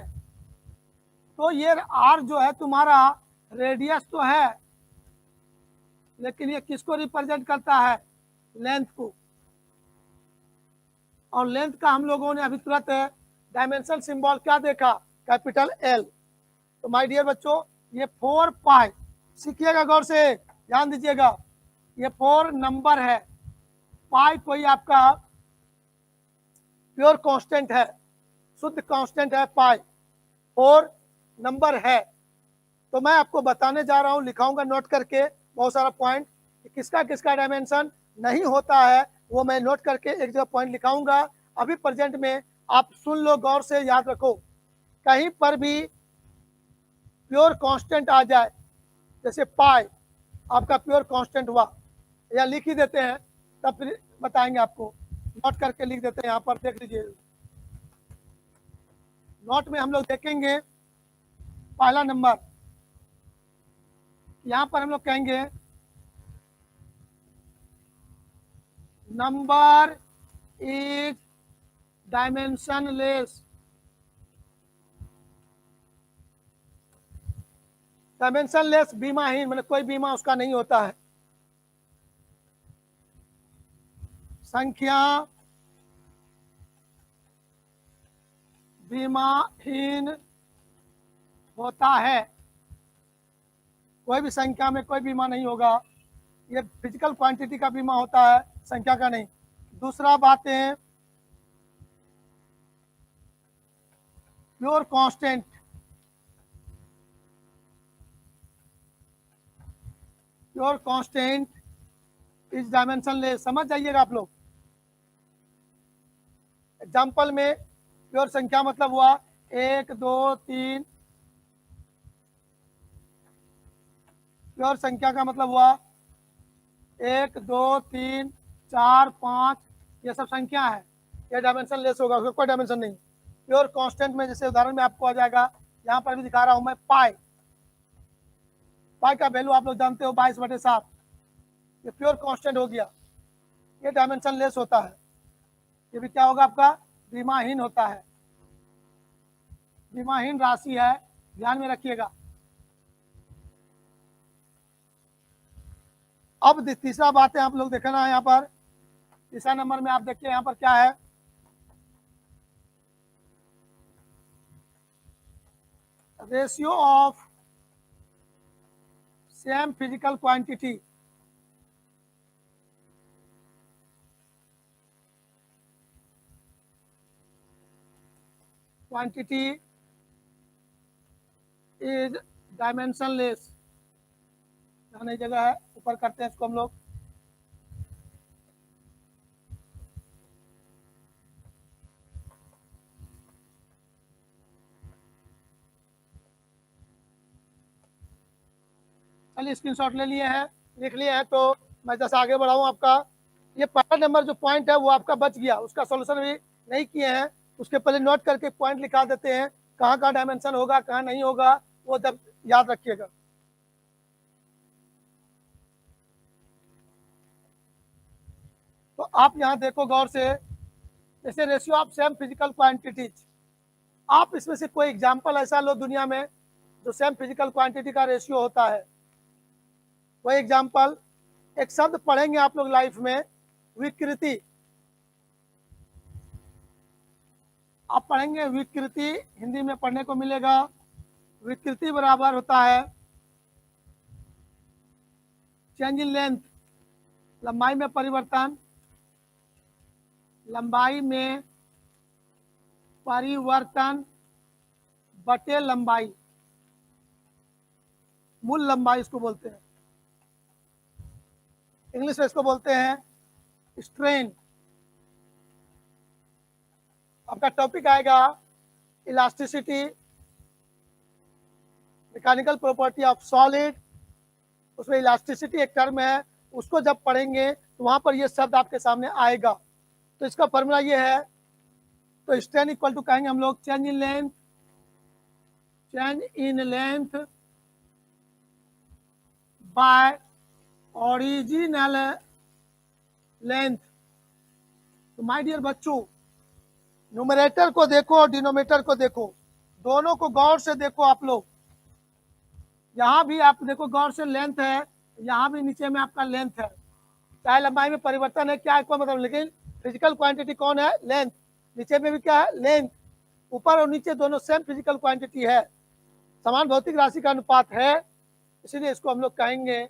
तो ये आर जो है तुम्हारा रेडियस तो है, लेकिन ये किसको रिप्रेजेंट करता है? लेंथ को। और लेंथ का हम लोगों ने अभी तुरंत डायमेंशन सिंबल क्या देखा? Capital L. तो माय डियर बच्चों, ये 4 पाई, सीखिएगा गौर से, ध्यान दीजिएगा, ये 4 नंबर है, पाई कोई आपका प्योर कांस्टेंट है, शुद्ध कांस्टेंट है पाई, 4 नंबर है। तो मैं आपको बताने जा रहा हूं, लिखाऊंगा नोट करके बहुत सारा पॉइंट, किसका किसका डायमेंशन नहीं होता है वो मैं नोट करके एक जगह पॉइंट लिखाऊंगा। अभी प्रेजेंट में आप सुन लो, गौर से याद रखो, कहीं पर भी प्योर कांस्टेंट आ जाए, जैसे पाई आपका प्योर कांस्टेंट हुआ, या लिख ही देते हैं, तब फिर बताएंगे आपको, नोट करके लिख देते हैं, यहाँ पर देख लीजिए। नोट में हम लोग देखेंगे पहला नंबर, यहाँ पर हम लोग कहेंगे नंबर इज डायमेंशनलेस। डायमेंशनलेस बीमाहीन, मतलब कोई बीमा उसका नहीं होता है। संख्या बीमाहीन होता है, कोई भी संख्या में कोई बीमा नहीं होगा। ये फिजिकल क्वांटिटी का बीमा होता है, संख्या का नहीं। दूसरा बात है pure constant, pure constant is dimensionless, समझ जाइएगा आप लोग। एग्जाम्पल में प्योर संख्या मतलब हुआ 1 2 3, प्योर संख्या का मतलब हुआ 1 2 3 4 5, ये सब संख्या है, ये डायमेंशन लेस होगा, उसका कोई डायमेंशन नहीं। प्योर कांस्टेंट में जैसे उदाहरण में आपको आ जाएगा, यहाँ पर भी दिखा रहा हूँ मैं, पाई, पाई का वैल्यू आप लोग जानते हो 22/7, ये प्योर कांस्टेंट हो गया, ये डायमेंशन लेस होता है। ये भी क्या होगा आपका? बीमाहीन होता है, बीमाहीन राशि है, ध्यान में रखिएगा। अब तीसरा बात है आप लोग देखना है, यहाँ पर तीसरा नंबर में आप देखिए यहाँ पर क्या है, ratio of same physical quantity. Quantity is dimensionless, यहाँ नई जगह है, ऊपर करते हैं इसको हम लोग। चलिए स्क्रीनशॉट ले लिए हैं, लिख लिए हैं, तो मैं जैसे आगे बढ़ाऊँ आपका, ये पहला नंबर जो पॉइंट है वो आपका बच गया, उसका सॉल्यूशन भी नहीं किए हैं, उसके पहले नोट करके पॉइंट लिखा देते हैं, कहाँ कहाँ डायमेंशन होगा कहाँ नहीं होगा वो जब याद रखिएगा। तो आप यहाँ देखो गौर से, जैसे ratio of same physical quantities, आप इसमें से कोई एग्जांपल ऐसा लो दुनिया में जो सेम फिजिकल क्वांटिटी का रेशियो होता है, कोई एग्जांपल। एक शब्द पढ़ेंगे आप लोग लाइफ में, विकृति। आप पढ़ेंगे विकृति, हिंदी में पढ़ने को मिलेगा। विकृति बराबर होता है चेंज इन लेंथ, लंबाई में परिवर्तन, लंबाई में परिवर्तन बटे लंबाई, मूल लंबाई इसको बोलते हैं। इंग्लिश में इसको बोलते हैं स्ट्रेन। आपका टॉपिक आएगा elasticity, mechanical property of solid. उसमें इलास्टिसिटी एक टर्म है, उसको जब पढ़ेंगे तो वहां पर ये शब्द आपके सामने आएगा। तो इसका फॉर्मूला ये है, तो स्ट्रेन इक्वल टू कहेंगे हम लोग change in length, change in length bye original length. तो माय डियर बच्चों, न्यूमरेटर को देखो और डिनोमिनेटर को देखो, दोनों को गौर से देखो आप लोग। यहाँ भी आप देखो गौर से, लेंथ है, यहाँ भी नीचे में आपका लेंथ है। चाहे लंबाई में परिवर्तन है, क्या इसका मतलब, लेकिन फिजिकल क्वांटिटी कौन है, लेंथ। नीचे में भी क्या है, लेंथ। ऊपर और नीचे दोनों सेम फिजिकल क्वांटिटी है, समान भौतिक राशि का अनुपात है, इसीलिए इसको हम लोग कहेंगे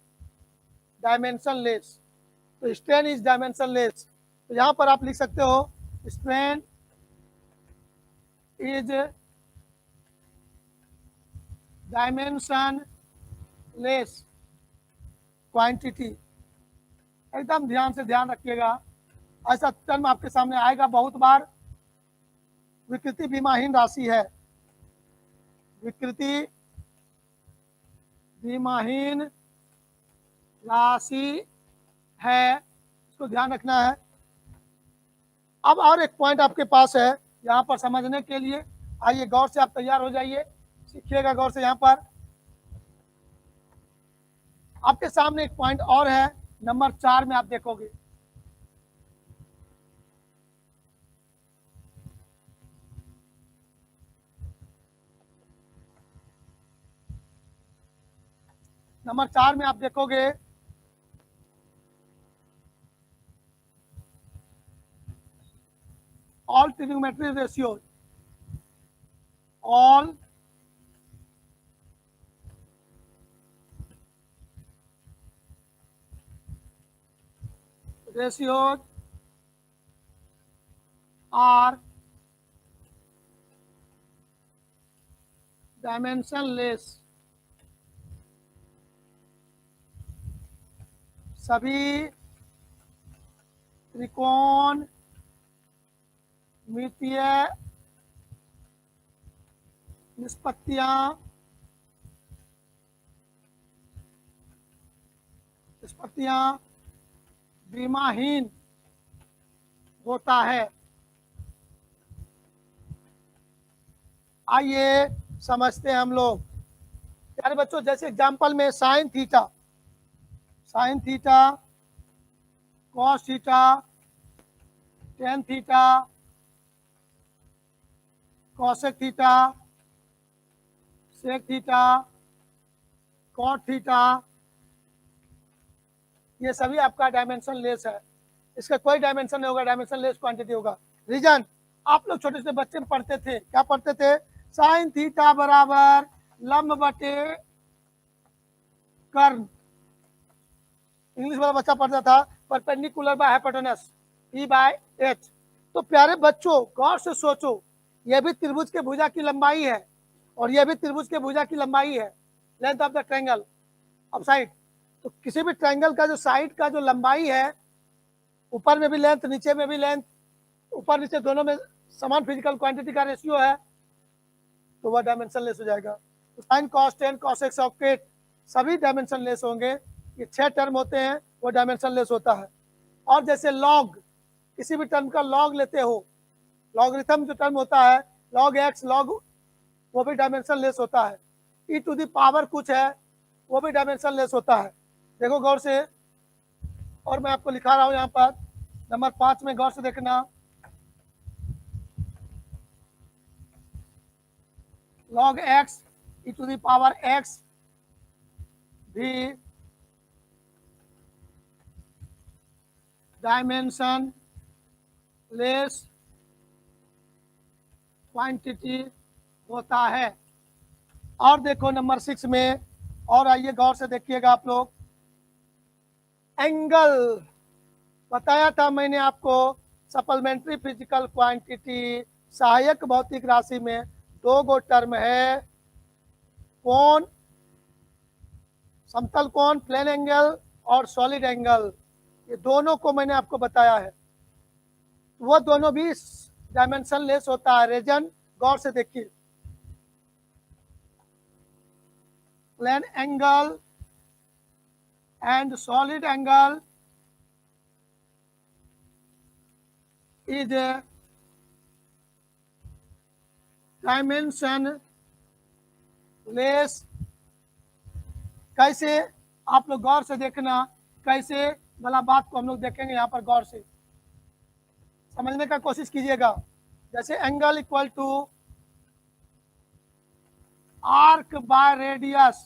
डायमेंशन लेस। तो स्ट्रेन इज डायमेंशन लेस। तो यहाँ पर आप लिख सकते हो strain is dimensionless quantity. एकदम ध्यान से ध्यान रखिएगा, ऐसा टर्म आपके सामने आएगा बहुत बार। विकृति विमाहीन राशि है, विकृति विमाहीन राशि है, इसको ध्यान रखना है। अब और एक पॉइंट आपके पास है यहाँ पर समझने के लिए, आइए गौर से आप तैयार हो जाइए, सीखिएगा गौर से। यहाँ पर आपके सामने एक पॉइंट और है, नंबर 4 में आप देखोगे। नंबर 4 में आप देखोगे all trigonometry ratios, all ratios are dimensionless। सभी त्रिकोण मितीय निष्पत्तियां विमाहीन होता है। आइए समझते हैं हम लोग प्यारे बच्चों। जैसे एग्जांपल में sine theta, sine theta, cos theta, tan theta, cosec theta, sec theta, cot theta, ये सभी आपका डायमेंशन लेस है। इसका कोई डायमेंशन नहीं होगा, डायमेंशन लेस क्वांटिटी होगा। रीजन, आप लोग छोटे छोटे बच्चे में पढ़ते थे, क्या पढ़ते थे, साइन थीटा बराबर लंब बटे कर्ण। इंग्लिश वाला बच्चा पढ़ता था perpendicular by hypotenuse E by H. तो प्यारे बच्चों गौर से सोचो, यह भी त्रिभुज के भुजा की लंबाई है और यह भी त्रिभुज के भुजा की लंबाई है, length of the triangle of side. तो किसी भी ट्रायंगल का जो साइड का जो लंबाई है, ऊपर में भी लेंथ नीचे में भी लेंथ, ऊपर नीचे दोनों में समान फिजिकल क्वांटिटी का रेशियो है, तो वह डायमेंशन लेस हो जाएगा। तो sine cos tan cosec socket सभी डायमेंशन लेस होंगे। ये 6 टर्म होते हैं, वो डायमेंशन लेस होता है। और जैसे लॉग, किसी भी टर्म का लॉग लेते हो, लॉगरिथम जो टर्म होता है, लॉग एक्स लॉग, वो भी डायमेंशन लेस होता है। ई टू द पावर कुछ है, वो भी डायमेंशन लेस होता है। देखो गौर से, और मैं आपको लिखा रहा हूं यहाँ पर नंबर 5 में, गौर से देखना। Log x e to the power x भी डायमेंशन लेस क्वांटिटी होता है। और देखो नंबर 6 में, और आइए गौर से देखिएगा आप लोग, एंगल बताया था मैंने आपको, सप्लीमेंट्री फिजिकल क्वांटिटी सहायक भौतिक राशि में दो गो टर्म है, कोण, समतल कोण प्लेन एंगल और सॉलिड एंगल, ये दोनों को मैंने आपको बताया है। वो दोनों भी डायमेंशन लेस होता है। रीजन गौर से देखिए, plane angle and solid angle is dimensionless. कैसे, आप लोग गौर से देखना, कैसे वाला बात को हम लोग देखेंगे यहाँ पर, गौर से समझने का कोशिश कीजिएगा। जैसे angle equal to arc by radius,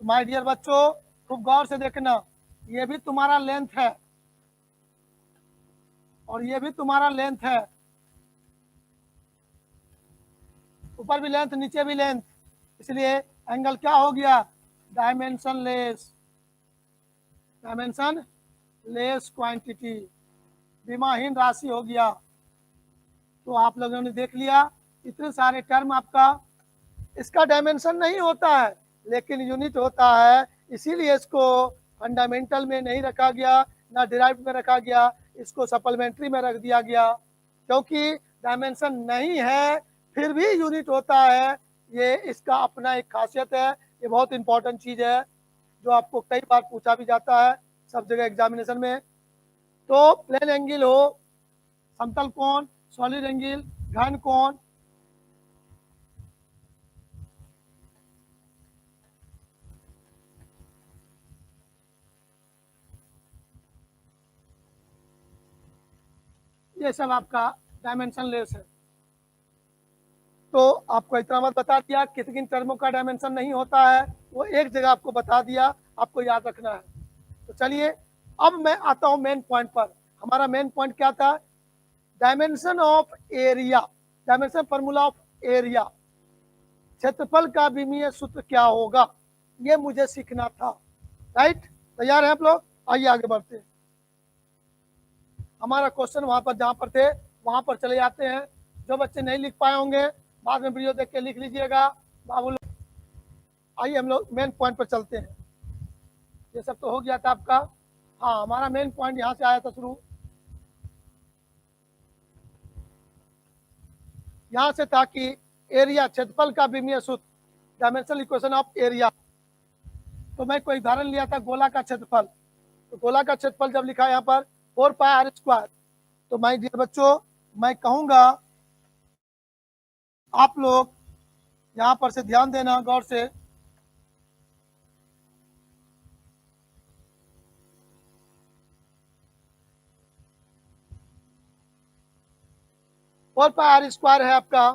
my dear बच्चों खूब गौर से देखना, ये भी तुम्हारा लेंथ है और ये भी तुम्हारा लेंथ है, ऊपर भी लेंथ नीचे भी लेंथ, इसलिए एंगल क्या हो गया, dimensionless, dimensionless quantity, विमाहीन राशि हो गया। तो आप लोगों ने देख लिया इतने सारे टर्म, आपका इसका डायमेंशन नहीं होता है लेकिन यूनिट होता है, इसीलिए इसको फंडामेंटल में नहीं रखा गया, ना डिराइव में रखा गया, इसको सप्लीमेंट्री में रख दिया गया, क्योंकि डायमेंशन नहीं है फिर भी यूनिट होता है। ये इसका अपना एक खासियत है, ये बहुत इंपॉर्टेंट चीज़ है जो आपको कई बार पूछा भी जाता है सब जगह एग्जामिनेशन में। तो प्लेन एंगल हो, समतल कोण, सॉलिड एंगल, घन कोण, ये सब आपका डायमेंशन लेस है। तो आपको इतना बात बता दिया, किन किन टर्मों का डायमेंशन नहीं होता है वो एक जगह आपको बता दिया, आपको याद रखना है। तो चलिए अब मैं आता हूँ मेन पॉइंट पर। हमारा मेन पॉइंट क्या था, dimension of area, dimension formula of area, क्षेत्रफल का विमीय सूत्र क्या होगा, ये मुझे सीखना था। राइट, तैयार है आप लोग, आइए आगे बढ़ते हैं। हमारा क्वेश्चन वहां पर जहां पर थे वहां पर चले जाते हैं। जो बच्चे नहीं लिख पाए होंगे बाद में वीडियो देख के लिख लीजिएगा बाबू लोग। आइए हम लोग मेन पॉइंट पर चलते हैं। ये सब तो हो गया था आपका, हाँ हमारा मेन पॉइंट यहाँ से आया था शुरू, यहाँ से था कि एरिया, क्षेत्रफल का विमीय सूत्र, डायमेंशनल इक्वेशन ऑफ एरिया। तो मैं कोई उदाहरण लिया था गोला का क्षेत्रफल, तो गोला का क्षेत्रफल जब लिखा यहाँ पर 4πr², तो माय डियर बच्चों मैं कहूँगा आप लोग यहाँ पर से ध्यान देना गौर से, फोर पाई r² है आपका,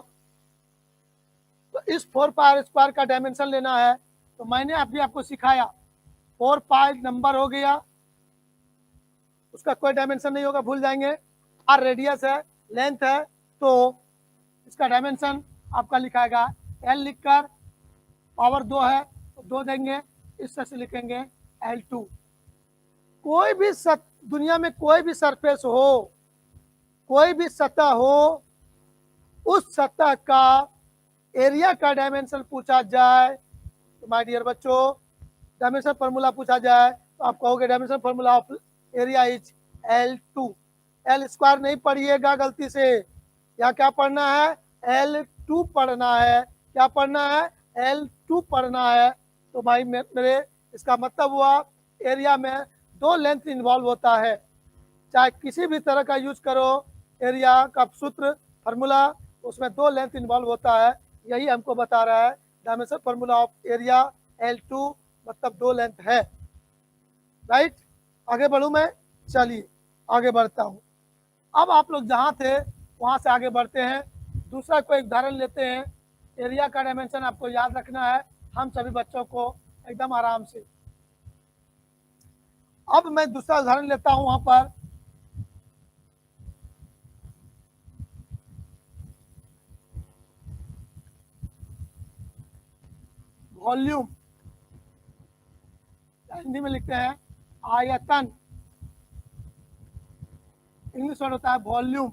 तो इस 4πr² का डायमेंशन लेना है। तो मैंने अभी आपको सिखाया 4π नंबर हो गया, उसका कोई डायमेंशन नहीं होगा, भूल जाएंगे। r रेडियस है, लेंथ है, तो इसका डायमेंशन आपका लिखाएगा l लिखकर, पावर 2 है तो 2 देंगे, इस तरह से लिखेंगे L2। कोई भी दुनिया में कोई भी सरफेस हो, कोई भी सतह हो, उस सतह का एरिया का डायमेंशन पूछा जाए तो माय डियर बच्चों डायमेंशन फार्मूला पूछा जाए तो आप कहोगे dimension formula of area is L2। L² नहीं पढ़िएगा गलती से, या क्या पढ़ना है, L2 पढ़ना है। क्या पढ़ना है, L2 पढ़ना है। तो भाई मेरे इसका मतलब हुआ एरिया में दो लेंथ इन्वॉल्व होता है, चाहे किसी भी तरह का यूज करो एरिया का सूत्र फार्मूला, उसमें दो लेंथ इन्वॉल्व होता है, यही हमको बता रहा है dimension formula of area L2 मतलब दो लेंथ है। राइट, आगे बढ़ूँ मैं, चलिए आगे बढ़ता हूँ। अब आप लोग जहाँ थे वहाँ से आगे बढ़ते हैं, दूसरा कोई उदाहरण लेते हैं। एरिया का डायमेंशन आपको याद रखना है, हम सभी बच्चों को एकदम आराम से। अब मैं दूसरा उदाहरण लेता हूँ वहाँ पर, वॉल्यूम, हिंदी में लिखते हैं आयतन, इंग्लिश वर्ड होता है वॉल्यूम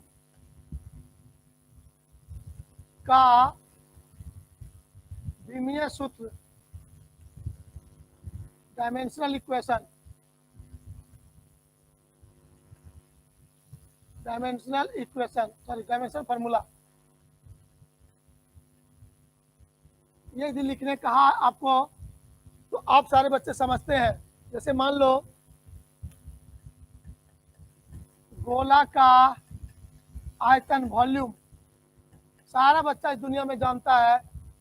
का विमीय सूत्र, डायमेंशनल इक्वेशन, डायमेंशनल फार्मूला। ये यदि लिखने कहा आपको तो आप सारे बच्चे समझते हैं। जैसे मान लो गोला का आयतन वॉल्यूम, सारा बच्चा इस दुनिया में जानता है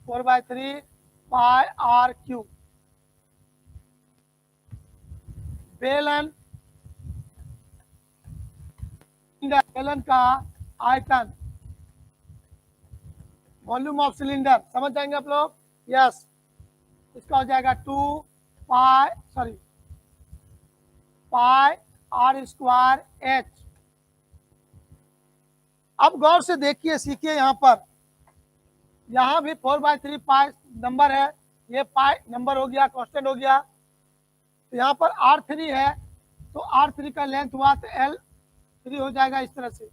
4/3 पाई आर क्यू। बेलन, बेलन का आयतन, वॉल्यूम ऑफ सिलेंडर, समझ जाएंगे आप लोग? यस, इसका हो जाएगा 2 पाई आर स्क्वायर एच। अब गौर से देखिए, सीखिए, यहाँ भी 4/3 पाई नंबर है, ये पाई नंबर हो गया, कांस्टेंट हो गया। तो यहाँ पर R3 है, तो R3 का लेंथ हुआ तो L3 हो जाएगा इस तरह से।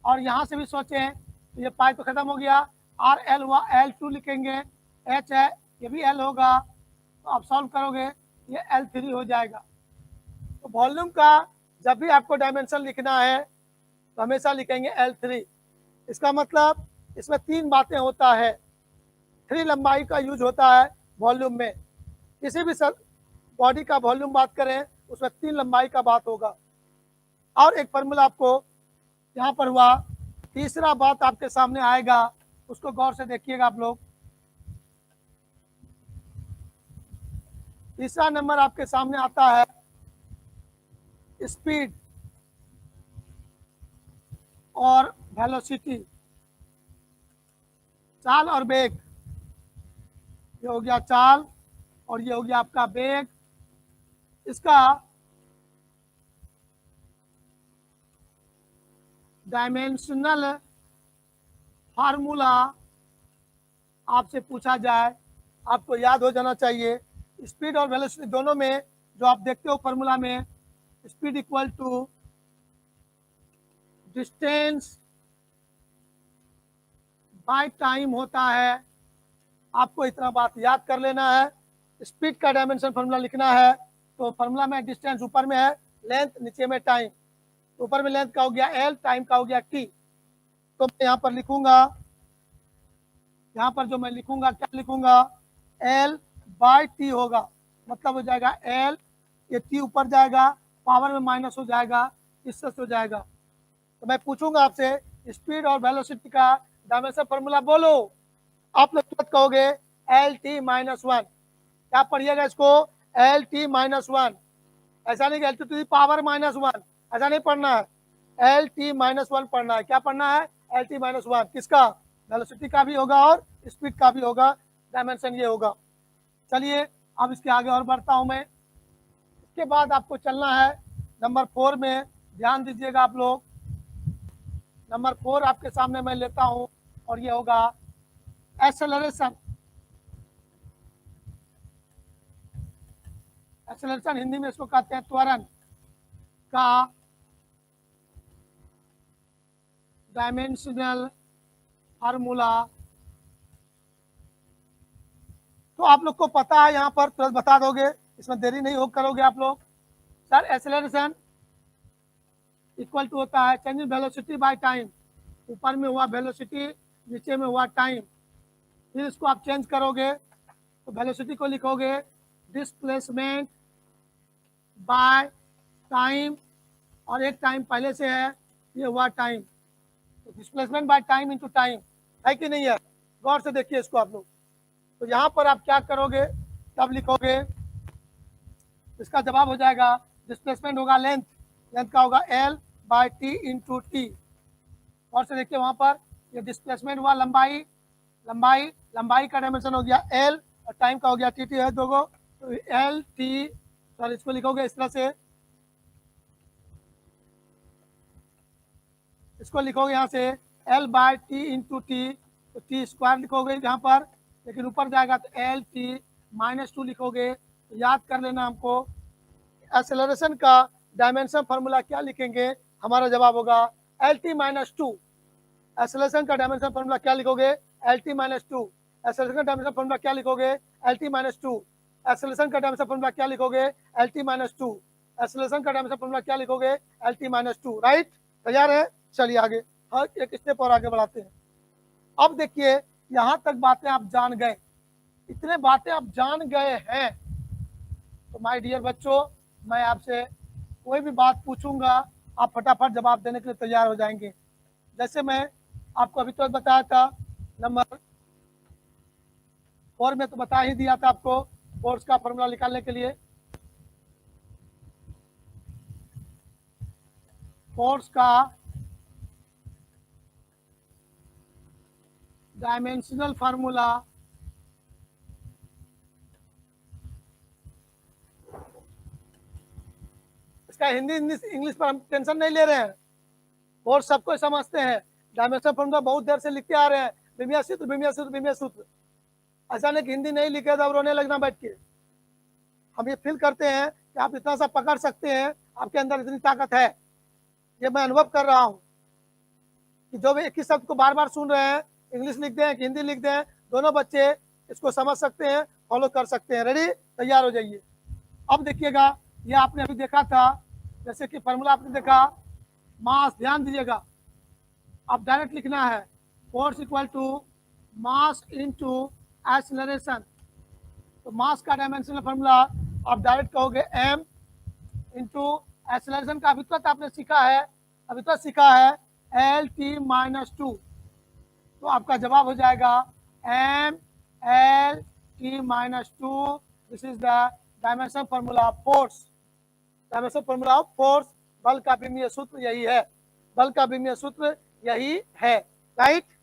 और यहाँ से भी सोचें तो ये पाई तो खत्म हो गया, RL हुआ, L2 लिखेंगे, H है, ये भी L होगा, तो आप सॉल्व करोगे ये L3 हो जाएगा। तो वॉल्यूम का जब भी आपको डायमेंशन लिखना है तो हमेशा लिखेंगे L3। इसका मतलब इसमें 3 बातें होता है, 3 लंबाई का यूज होता है वॉल्यूम में। किसी भी बॉडी का वॉल्यूम बात करें उसमें 3 लंबाई का बात होगा। और एक फार्मूला आपको यहाँ पर हुआ, तीसरा बात आपके सामने आएगा, उसको गौर से देखिएगा आप लोग। तीसरा नंबर आपके सामने आता है स्पीड और वेलोसिटी, चाल और वेग। ये हो गया चाल और ये हो गया आपका वेग। इसका डायमेंशनल फार्मूला आपसे पूछा जाए, आपको याद हो जाना चाहिए। स्पीड और वेलोसिटी दोनों में जो आप देखते हो फार्मूला में, speed equal to distance by time होता है। आपको इतना बात याद कर लेना है। स्पीड का डायमेंशन फार्मूला लिखना है तो फार्मूला में डिस्टेंस ऊपर में है, लेंथ नीचे में टाइम। ऊपर में लेंथ का हो गया L, टाइम का हो गया T। तो मैं यहाँ पर लिखूंगा, यहाँ पर जो मैं लिखूंगा क्या लिखूंगा, L/T होगा, मतलब हो जाएगा L, ये T ऊपर जाएगा, पावर में माइनस हो जाएगा, इससे हो जाएगा। तो मैं पूछूंगा आपसे स्पीड और वेलोसिटी का डायमेंशन फार्मूला बोलो, आप लोग तुरंत कहोगे L_T-1। क्या पढ़िएगा इसको, L_T-1, ऐसा नहीं कि L⁻⁻1, ऐसा नहीं पढ़ना है, L_T-1 पढ़ना है। क्या पढ़ना है, L_T-1। किसका, वेलोसिटी का भी होगा और स्पीड का भी होगा, डायमेंशन ये होगा। चलिए अब इसके आगे और बढ़ता हूं मैं। इसके बाद आपको चलना है नंबर 4 में, ध्यान दीजिएगा आप लोग। नंबर 4 आपके सामने मैं लेता हूं और ये होगा एक्सेलरेशन। एक्सेलरेशन हिंदी में इसको कहते हैं त्वरण का डायमेंशनल फार्मूला। तो आप लोग को पता है, यहाँ पर तुरंत बता दोगे, इसमें देरी नहीं हो करोगे आप लोग। सर एक्सेलरेशन इक्वल टू होता है change in velocity by time. ऊपर में हुआ वेलोसिटी, नीचे में हुआ टाइम, फिर इसको आप चेंज करोगे तो वेलोसिटी को लिखोगे डिस्प्लेसमेंट बाय टाइम, और एक टाइम पहले से है, ये हुआ टाइम, तो displacement by time into time, है कि नहीं है? गौर से देखिए इसको आप लोग। तो यहाँ पर आप क्या करोगे, तब लिखोगे, इसका जवाब हो जाएगा डिस्प्लेसमेंट होगा लेंथ, लेंथ का होगा L/T इंटू टी। और से देखिए वहाँ पर ये डिस्प्लेसमेंट हुआ लंबाई, लंबाई का डायमेंशन हो गया L और टाइम का हो गया T है दोगो, तो L_T, सॉरी इसको लिखोगे इस तरह से, इसको लिखोगे यहाँ से L/T इंटू टी, तो T स्क्वायर लिखोगे यहाँ पर, लेकिन ऊपर जाएगा तो एल टी माइनस टू लिखोगे। तो याद कर लेना हमको, एक्सेलरेशन का डायमेंशन फार्मूला क्या लिखेंगे, हमारा जवाब होगा L T minus two. Acceleration का डायमेंशन फार्मूला क्या लिखोगे, L T minus two. Acceleration का डायमेंशन फार्मूला क्या लिखोगे, L T minus two. Acceleration का डायमेंशन फार्मूला क्या लिखोगे, L T minus two. Acceleration का डायमेंशन फार्मूला क्या लिखोगे, L T minus two. Right, तैयार है? चलिए आगे, हर एक स्टेप और आगे बढ़ाते हैं। अब देखिए, यहां तक बातें आप जान गए, इतने बातें आप जान गए हैं, तो माय डियर बच्चों, मैं आपसे कोई भी बात पूछूंगा, आप फटाफट जवाब देने के लिए तैयार हो जाएंगे। जैसे मैं आपको अभी तो बताया था, नंबर 4 में तो बता ही दिया था आपको फोर्स का फॉर्मूला निकालने के लिए। फोर्स का डायमेंशनल फार्मूला इसका हिंदी इंग्लिश पर हम टेंशन नहीं ले रहे हैं, फोर्स सबको समझते हैं। डायमेंशनल फार्मूला बहुत देर से लिखते आ रहे हैं, बिमिया सूत्र बिमिया सूत्र बिमिया सूत्र। ऐसा नहीं कि हिंदी नहीं लिखे तो अब रोने लगना बैठ के। हम ये फील करते हैं कि आप इतना सा पकड़ सकते हैं, आपके अंदर इतनी ताकत है। ये मैं अनुभव कर रहा हूँ कि जो भी एक ही शब्द को बार बार सुन रहे हैं, इंग्लिश लिख दें कि हिंदी लिख दें, दोनों बच्चे इसको समझ सकते हैं, फॉलो कर सकते हैं। रेडी, तैयार हो जाइए। अब देखिएगा, ये आपने अभी देखा था, जैसे कि फॉर्मूला आपने देखा, मास, ध्यान दीजिएगा, अब डायरेक्ट लिखना है force equal to mass into acceleration. तो मास का डायमेंशनल फार्मूला आप डायरेक्ट कहोगे m इंटू एक्सेलरेशन का अभी तक आपने सीखा है, अभी तक सीखा है एल टी माइनस टू। तो आपका जवाब हो जाएगा m L T minus two. This is the dimension formula of force. Dimension formula of force, बल का विमीय सूत्र यही है, बल का विमीय सूत्र यही है। राइट,